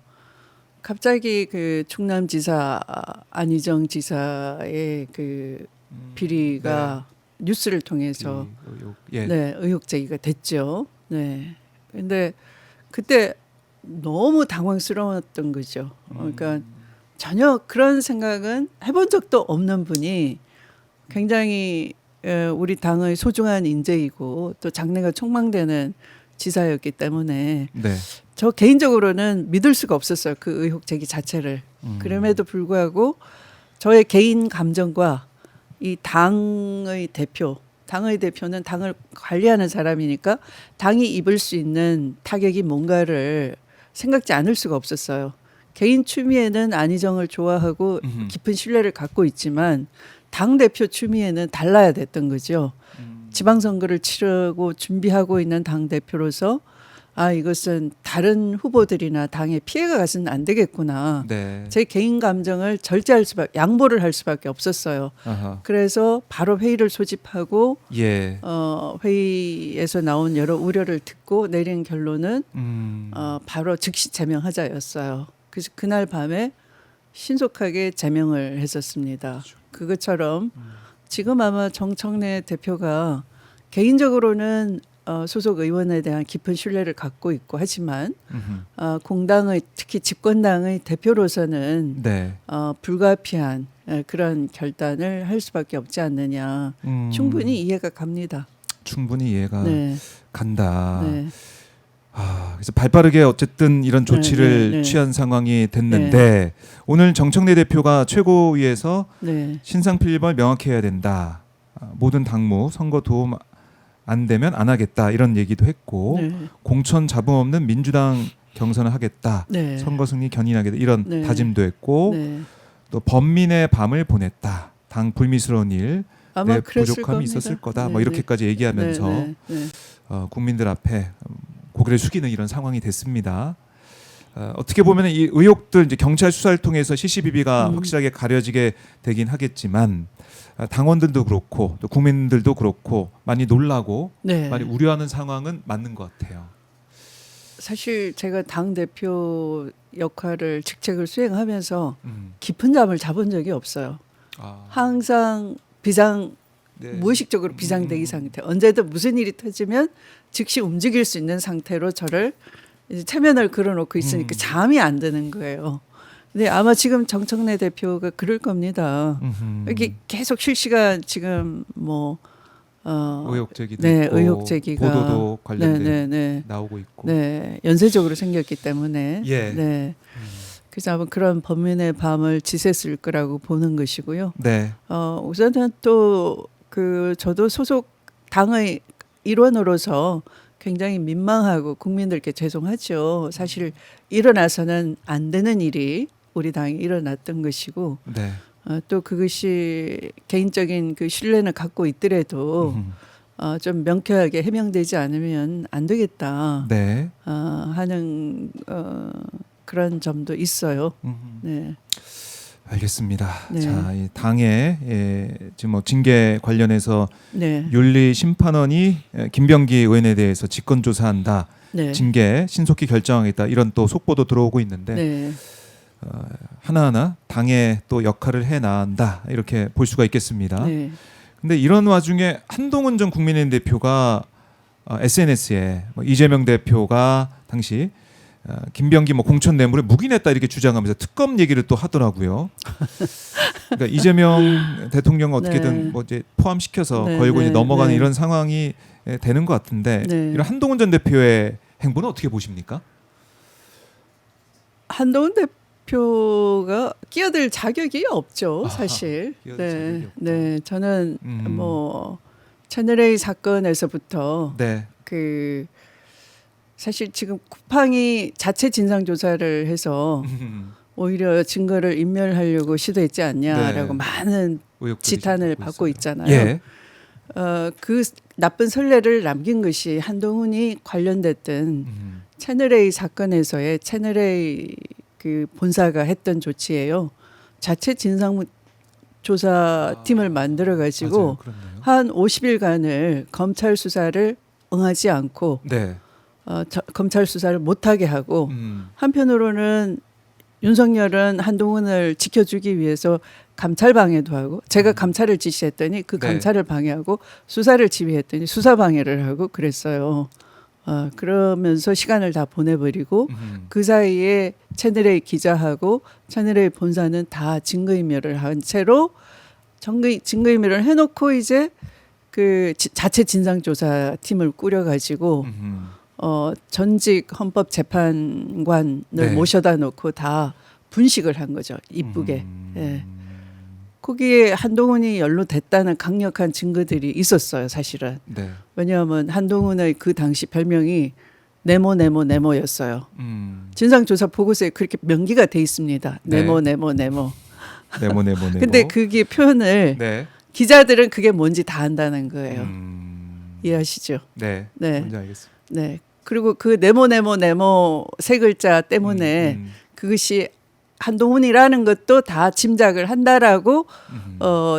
갑자기 그 충남지사 안희정 지사의 그 비리가 뉴스를 통해서 의혹 제기가 됐죠. 네. 근데 그때 너무 당황스러웠던 거죠. 그러니까 전혀 그런 생각은 해본 적도 없는 분이 굉장히 우리 당의 소중한 인재이고 또 장래가 촉망되는 지사였기 때문에 네. 저 개인적으로는 믿을 수가 없었어요. 그 의혹 제기 자체를. 그럼에도 불구하고 저의 개인 감정과 이 당의 대표는 당을 관리하는 사람이니까 당이 입을 수 있는 타격이 뭔가를 생각지 않을 수가 없었어요. 개인 추미에는 안희정을 좋아하고 깊은 신뢰를 갖고 있지만 당대표 추미에는 달라야 됐던 거죠. 지방선거를 치르고 준비하고 있는 당대표로서 이것은 다른 후보들이나 당에 피해가 가서는 안 되겠구나. 네. 제 개인 감정을 양보를 할 수밖에 없었어요. 아하. 그래서 바로 회의를 소집하고 예. 회의에서 나온 여러 우려를 듣고 내린 결론은 바로 즉시 제명하자였어요. 그래서 그날 밤에 신속하게 제명을 했었습니다. 그것처럼 지금 아마 정청래 대표가 개인적으로는 소속 의원에 대한 깊은 신뢰를 갖고 있고 하지만 공당의 특히 집권당의 대표로서는 네. 불가피한 그런 결단을 할 수밖에 없지 않느냐. 충분히 이해가 갑니다. 충분히 이해가 네. 간다. 네. 그래서 발빠르게 어쨌든 이런 조치를 네. 취한 상황이 됐는데 오늘 정청래 대표가 최고위에서 네. 신상 필벌 명확히 해야 된다. 모든 당무 선거 도움 안 되면 안 하겠다 이런 얘기도 했고 네. 공천 잡음 없는 민주당 경선을 하겠다. 네. 선거 승리 견인하겠다 이런 네. 다짐도 했고 네. 또 범민의 밤을 보냈다. 당 불미스러운 일, 아마 내 그랬을 부족함이 겁니다. 있었을 거다. 네, 뭐 이렇게까지 얘기하면서 네, 네, 국민들 앞에 고개를 숙이는 이런 상황이 됐습니다. 어떻게 보면 이 의혹들 이제 경찰 수사를 통해서 시시비비가 확실하게 가려지게 되긴 하겠지만 당원들도 그렇고 또 국민들도 그렇고 많이 놀라고 네. 많이 우려하는 상황은 맞는 것 같아요. 사실 제가 당 대표 역할을 직책을 수행하면서 음. 깊은 잠을 자본 적이 없어요. 항상 네. 무의식적으로 비상대기 상태. 언제든 무슨 일이 터지면 즉시 움직일 수 있는 상태로 저를 이제 체면을 걸어놓고 있으니까 잠이 안 드는 거예요. 근데 아마 지금 정청래 대표가 그럴 겁니다. 이게 계속 실시간 지금 의혹 제기도 네, 있고 의혹 제기가 보도도 관련돼 네. 나오고 있고. 네, 연쇄적으로 생겼기 때문에 예. 네. 그래서 아마 그런 범인의 밤을 지샜을 거라고 보는 것이고요. 네. 우선은 또 저도 소속 당의 일원으로서 굉장히 민망하고 국민들께 죄송하죠. 사실 일어나서는 안 되는 일이 우리 당이 일어났던 것이고 네. 또 그것이 개인적인 그 신뢰는 갖고 있더라도 좀 명쾌하게 해명되지 않으면 안 되겠다 네. 하는 그런 점도 있어요. 네. 알겠습니다. 네. 자, 이 당의 지금 뭐 징계 관련해서 네. 윤리심판원이 김병기 의원에 대해서 직권조사한다, 네. 징계 신속히 결정하겠다 이런 또 속보도 들어오고 있는데 네. 하나하나 당의 또 역할을 해 나간다 이렇게 볼 수가 있겠습니다. 네. 근데 이런 와중에 한동훈 전 국민의힘 대표가 SNS에 이재명 대표가 당시 김병기 공천 뇌물에 묵인했다 이렇게 주장하면서 특검 얘기를 또 하더라고요. 그러니까 이재명 대통령 어떻게든 네. 뭐 이제 포함시켜서 네, 걸고 이제 네, 넘어가는 네. 이런 상황이 되는 것 같은데 네. 이런 한동훈 전 대표의 행보는 어떻게 보십니까? 한동훈 대표가 끼어들 자격이 없죠, 사실. 끼어들 자격이 없다. 네, 저는 뭐 채널A 사건에서부터 네. 그 사실 지금 쿠팡이 자체 진상 조사를 해서 오히려 증거를 인멸하려고 시도했지 않냐라고 네. 많은 의혹들이 지탄을 지금 받고 있어요. 있잖아요. 예. 그 나쁜 선례를 남긴 것이 한동훈이 관련됐던 채널A 사건에서의 채널A 그 본사가 했던 조치예요. 자체 진상 조사팀을 만들어 가지고 맞아요. 그렇네요. 한 50일간을 검찰 수사를 응하지 않고 네. 검찰 수사를 못하게 하고 한편으로는 윤석열은 한동훈을 지켜주기 위해서 감찰 방해도 하고 제가 감찰을 지시했더니 그 네. 감찰을 방해하고 수사를 지휘했더니 수사 방해를 하고 그랬어요. 그러면서 시간을 다 보내버리고 그 사이에 채널A 기자하고 채널A 본사는 다 증거인멸을 한 채로 증거인멸을 해놓고 이제 그 자체 진상조사팀을 꾸려가지고 전직 헌법재판관을 네. 모셔다 놓고 다 분식을 한 거죠. 이쁘게. 예. 거기에 한동훈이 연루됐다는 강력한 증거들이 있었어요. 사실은. 네. 왜냐하면 한동훈의 그 당시 별명이 네모였어요. 음. 진상조사 보고서에 그렇게 명기가 돼 있습니다. 네. 네모. 네모. 근데 그게 표현을 네. 기자들은 그게 뭔지 다 안다는 거예요. 이해하시죠? 네. 네. 뭔지 알겠습니다. 네. 그리고 그 네모 세 글자 때문에 그것이 한동훈이라는 것도 다 짐작을 한다라고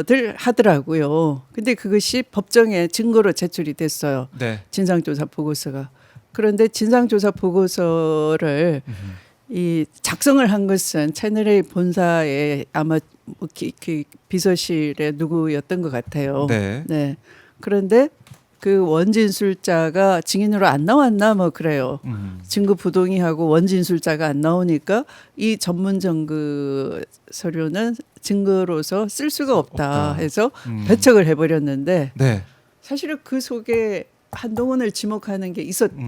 들 하더라고요. 근데 그것이 법정에 증거로 제출이 됐어요. 네. 진상조사 보고서가. 그런데 진상조사 보고서를 이 작성을 한 것은 채널A 본사의 아마 그 비서실의 누구였던 것 같아요. 네. 네. 그런데 그 원진술자가 증인으로 안 나왔나 뭐 그래요. 증거 부동의하고 원진술자가 안 나오니까 이 전문 증거 서류는 증거로서 쓸 수가 없다 해서 배척을 해버렸는데 네. 사실은 그 속에 한동훈을 지목하는 게 있었다는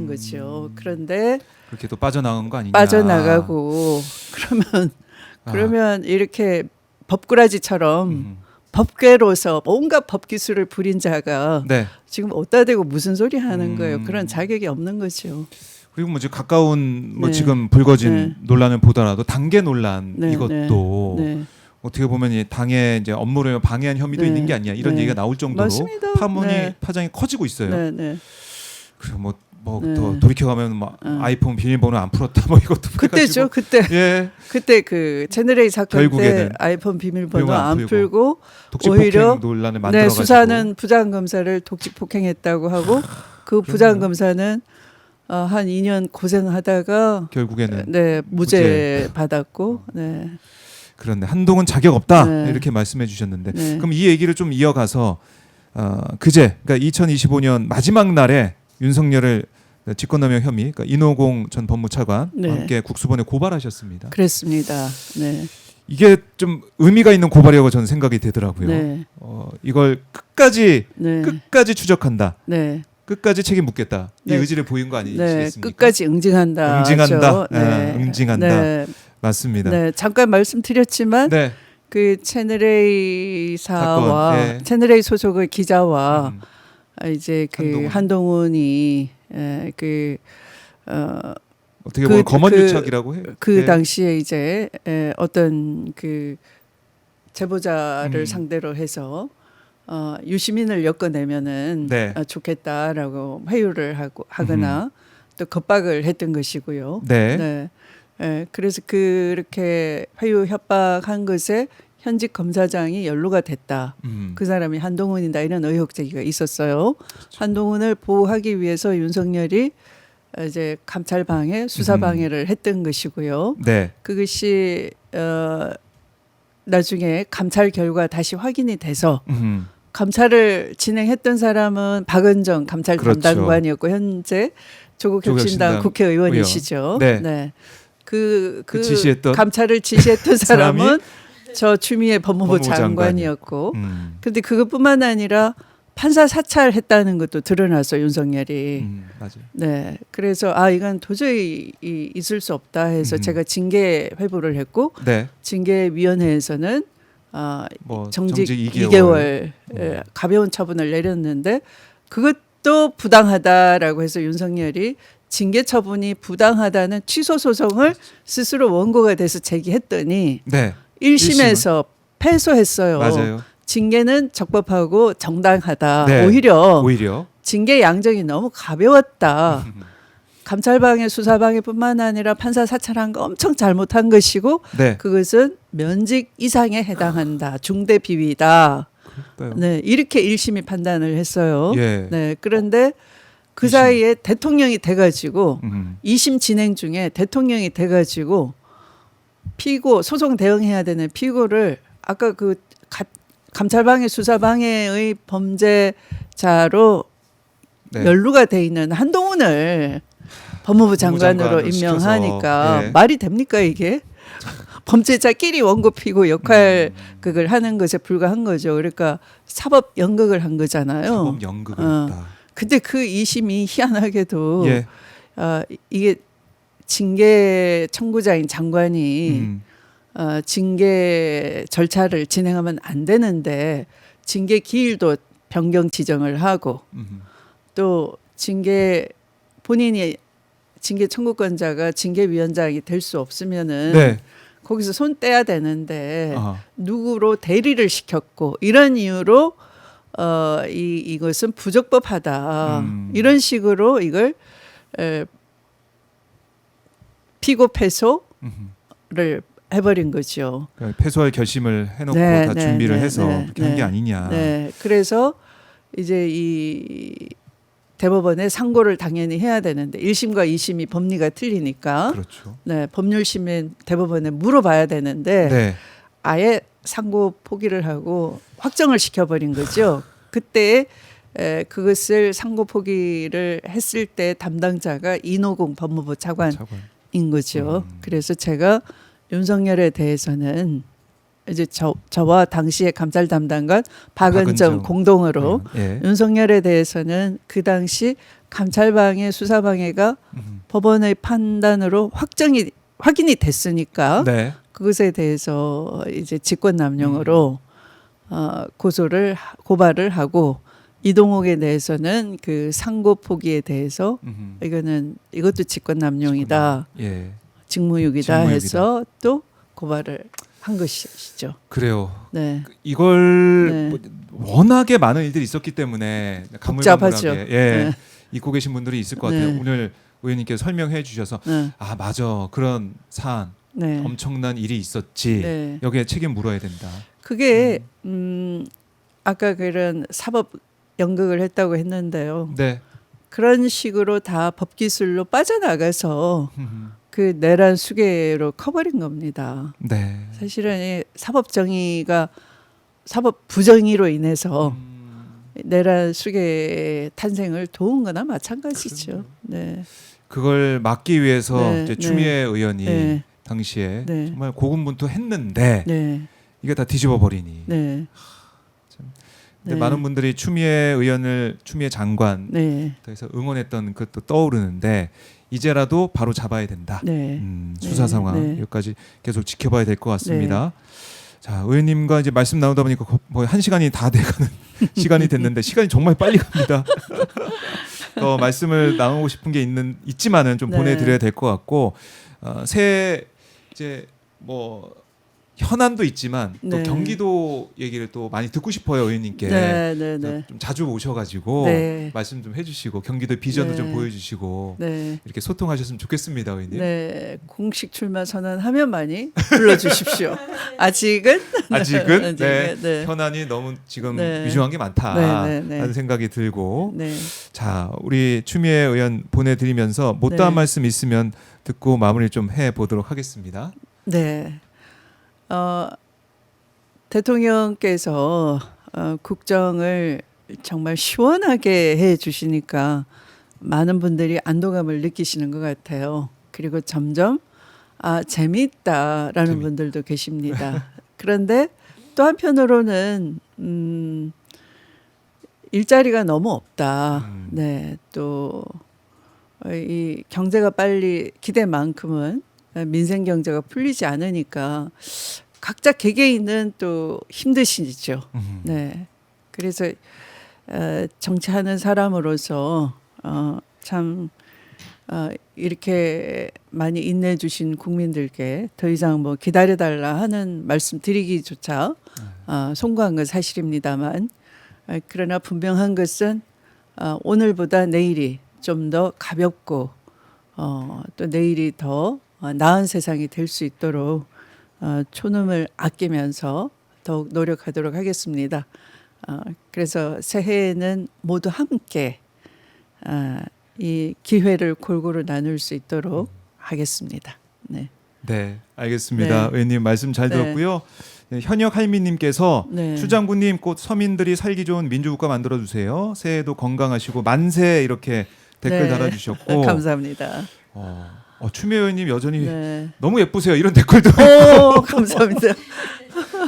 거죠. 그런데 그렇게 또 빠져나간 거 아니냐? 빠져나가고 그러면 이렇게 법꾸라지처럼 법궤로서 온갖 법기술을 부린 자가 네. 지금 어디다 대고 무슨 소리 하는 거예요. 그런 자격이 없는 거죠. 그리고 뭐 이제 가까운 뭐 네. 지금 불거진 네. 논란을 보더라도 단계 논란 네, 이것도 네. 어떻게 보면 이 당의 이제 업무를 방해한 혐의도 네. 있는 게 아니냐 이런 네. 얘기가 나올 정도로 맞습니다. 파문이 파장이 커지고 있어요. 네, 네. 그리고 뭐 네. 더 돌이켜 가면 막 아이폰 비밀번호 안 풀었다 뭐 이것도 그때죠. 해가지고. 예. 그때 그 채널A 사건 결국에는 때 아이폰 비밀번호 비밀번호 안 안 풀고 독직 오히려 폭행 논란을 네, 만들어가지고 수사는 부장 검사를 독직 폭행했다고 하고 그 부장 검사는 한 2년 고생하다가 결국에는 네 무죄 받았고 네. 그런데 한동훈 자격 없다 네. 이렇게 말씀해 주셨는데 네. 그럼 이 얘기를 좀 이어가서 그제 그러니까 2025년 마지막 날에 윤석열을 직권남용 혐의 그러니까 인호공 전 법무차관과 네. 함께 국수본에 고발하셨습니다. 그랬습니다. 네. 이게 좀 의미가 있는 고발이라고 저는 생각이 되더라고요. 네. 이걸 끝까지 네. 추적한다. 네. 끝까지 책임 묻겠다. 이 네. 의지를 보인 거 네. 아니시겠습니까? 끝까지 응징한다. 응징한다. 네. 응징한다. 네. 맞습니다. 네. 잠깐 말씀드렸지만 네. 그 채널A사와 사건, 예. 채널A 소속의 기자와 이제 그 한동훈. 한동훈이 어떻게 보면 검언 유착이라고 해요. 그 네. 당시에 이제 어떤 그 제보자를 음. 상대로 해서 유시민을 엮어내면은 네. 좋겠다라고 회유를 하거나 또 겁박을 했던 것이고요. 네. 그래서 그렇게 회유 협박한 것에 현직 검사장이 연루가 됐다. 그 사람이 한동훈이다 이런 의혹 제기가 있었어요. 그렇죠. 한동훈을 보호하기 위해서 윤석열이 이제 감찰 방해, 수사 방해를 했던 것이고요. 네. 그것이 나중에 감찰 결과 다시 확인이 돼서 감찰을 진행했던 사람은 박은정 감찰 그렇죠. 담당관이었고 현재 조국혁신당 국회의원이시죠. 네. 그 지시했던 감찰을 지시했던 사람이 사람은 저 추미애 법무부 법무부 장관이었고, 근데 그것뿐만 아니라 판사 사찰했다는 것도 드러났어 윤석열이. 맞아요. 네, 그래서 이건 도저히 있을 수 없다 해서 제가 징계 회부를 했고, 네. 징계위원회에서는 뭐 정직 2개월. 2개월 가벼운 처분을 내렸는데 그것도 부당하다라고 해서 윤석열이 징계 처분이 부당하다는 취소 소송을 스스로 원고가 돼서 제기했더니 네. 1심에서 패소했어요. 맞아요. 징계는 적법하고 정당하다. 네. 오히려 징계 양정이 너무 가벼웠다. 감찰방해 수사방해뿐만 아니라 판사 사찰한 거 엄청 잘못한 것이고 네. 그것은 면직 이상에 해당한다. 중대 비위다. 그럴까요? 네, 이렇게 1심이 판단을 했어요. 예. 네, 그런데 그 2심. 사이에 대통령이 돼가지고 2심 진행 중에 대통령이 돼가지고 피고 소송 대응해야 되는 피고를 아까 그 감찰방해 수사방해의 범죄자로 네. 연루가 돼 있는 한동훈을 법무부 장관으로 장관으로 임명하니까 시켜서, 예. 말이 됩니까 이게? 범죄자끼리 원고 피고 역할 그걸 하는 것에 불과한 거죠. 그러니까 사법 연극을 한 거잖아요. 사법 연극을 했다. 근데 그 2심이 희한하게도 예. 이게 징계 청구자인 장관이 징계 절차를 진행하면 안 되는데 징계 기일도 변경 지정을 하고 또 본인이 징계 청구권자가 징계위원장이 될 수 없으면은 네. 거기서 손 떼야 되는데 아하. 누구로 대리를 시켰고 이런 이유로 이것은 부적법하다 이런 식으로 이걸 피고 패소를 해버린 거죠. 그러니까 패소할 결심을 해놓고 네, 다 네, 준비를 네, 해서 네, 그렇게 한 게 네. 아니냐. 네, 그래서 이제 이 대법원에 상고를 당연히 해야 되는데 1심과 2심이 법리가 틀리니까 그렇죠. 네, 법률심은 대법원에 물어봐야 되는데 네. 아예 상고 포기를 하고 확정을 시켜버린 거죠. 그때 그것을 상고 포기를 했을 때 담당자가 이노공 법무부 차관인 거죠. 그래서 제가 윤석열에 대해서는 이제 저와 당시에 감찰 담당관 박은정 공동으로 예. 윤석열에 대해서는 그 당시 감찰방해 수사방해가 법원의 판단으로 확인이 됐으니까 네. 그것에 대해서 이제 직권남용으로 고발을 하고 이동욱에 대해서는 그 상고 포기에 대해서 이것도 직권남용이다, 예. 직무유기다 해서 또 고발을 한 것이죠. 그래요. 네. 이걸 네. 워낙에 많은 일들이 있었기 때문에 복잡하죠. 가물가물하게 네. 잊고 계신 분들이 있을 것 같아요. 네. 오늘 의원님께서 설명해 주셔서 네. 맞아 그런 사안 네. 엄청난 일이 있었지. 네. 여기에 책임 물어야 된다. 그게 아까 그런 사법 연극을 했다고 했는데요. 네. 그런 식으로 다 법기술로 빠져나가서 그 내란 수괴로 커버린 겁니다. 네. 사실은 이 사법 정의가 사법 부정의로 인해서 내란 수괴의 탄생을 도운 거나 마찬가지죠. 네. 그걸 막기 위해서 네, 이제 네. 추미애 의원이 네. 당시에 네. 정말 고군분투했는데 네. 이게 다 뒤집어 버리니. 네. 근데 네. 많은 분들이 추미애 장관 네. 에서 응원했던 것도 떠오르는데 이제라도 바로 잡아야 된다. 네. 수사 네. 상황 네. 여기까지 계속 지켜봐야 될 것 같습니다. 자, 의원님과 이제 말씀 나누다 보니까 거의 1시간이 다 돼가는 시간이 됐는데 시간이 정말 빨리 갑니다. 더 말씀을 나누고 싶은 게 있지만은 좀 네. 보내드려야 될 것 같고 새해 이제 뭐 현안도 있지만 또 네. 경기도 얘기를 또 많이 듣고 싶어요 의원님께. 네, 네, 네. 좀 자주 오셔가지고 네. 말씀 좀 해주시고 경기도 비전도 네. 좀 보여주시고 네. 이렇게 소통하셨으면 좋겠습니다, 의원님. 네, 공식 출마 선언하면 많이 불러주십시오. 아직은 아직은 네, 네. 현안이 너무 지금 네. 위중한 게 많다 네, 네, 네. 하는 생각이 들고 네. 자 우리 추미애 의원 보내드리면서 못다한 네. 말씀 있으면 듣고 마무리 좀 해보도록 하겠습니다. 네. 대통령께서 국정을 정말 시원하게 해 주시니까 많은 분들이 안도감을 느끼시는 것 같아요. 그리고 점점 재미있다라는 재밌다. 분들도 계십니다. 그런데 또 한편으로는 일자리가 너무 없다. 네, 또 이 경제가 빨리 기대만큼은 민생 경제가 풀리지 않으니까 각자 개개인은 또 힘드시죠. 네, 그래서 정치하는 사람으로서 참 이렇게 많이 인내해 주신 국민들께 더 이상 뭐 기다려달라 하는 말씀 드리기조차 송구한 건 사실입니다만 그러나 분명한 것은 오늘보다 내일이 좀 더 가볍고 또 내일이 더 나은 세상이 될 수 있도록 초놈을 아끼면서 더욱 노력하도록 하겠습니다. 그래서 새해에는 모두 함께 이 기회를 골고루 나눌 수 있도록 하겠습니다. 네. 네, 알겠습니다. 네. 의원님 말씀 잘 네. 들었고요. 네, 현역 할미님께서 네. 추장군님 곧 서민들이 살기 좋은 민주국가 만들어 주세요. 새해도 건강하시고 만세 이렇게 댓글 네. 달아주셨고 감사합니다. 추미애 의원님 여전히 네. 너무 예쁘세요. 이런 댓글도 오, 감사합니다.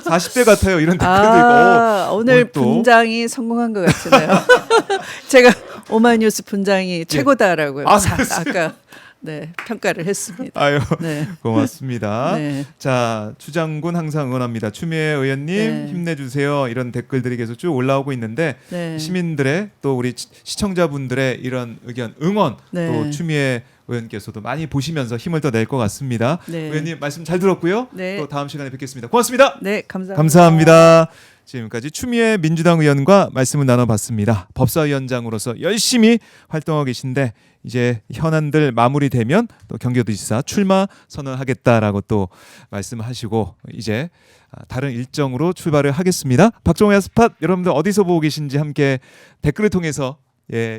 40대 같아요. 이런 댓글도 있고 오늘 오늘 또- 분장이 성공한 것 같으네요. 제가 오마이뉴스 분장이 최고다라고 아까 네, 평가를 했습니다. 아유 네. 고맙습니다. 네. 자 추장군 항상 응원합니다. 추미애 의원님 네. 힘내주세요. 이런 댓글들이 계속 쭉 올라오고 있는데 네. 시민들의 또 우리 시청자분들의 이런 의견 응원 네. 또 추미애 의원께서도 많이 보시면서 힘을 더 낼 것 같습니다. 네. 의원님 말씀 잘 들었고요. 네. 또 다음 시간에 뵙겠습니다. 고맙습니다. 네, 감사합니다. 감사합니다. 지금까지 추미애 민주당 의원과 말씀을 나눠봤습니다. 법사위원장으로서 열심히 활동하고 계신데 이제 현안들 마무리되면 또 경기도지사 출마 선언하겠다라고 또 말씀하시고 이제 다른 일정으로 출발을 하겠습니다. 박종호 야스팟 여러분들 어디서 보고 계신지 함께 댓글을 통해서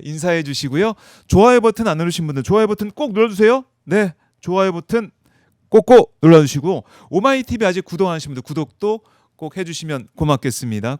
인사해 주시고요. 좋아요 버튼 안 누르신 분들 좋아요 버튼 꼭 눌러주세요. 네, 좋아요 버튼 꼭꼭 눌러주시고 오마이TV 아직 구독 안 하신 분들 구독도 꼭 해주시면 고맙겠습니다.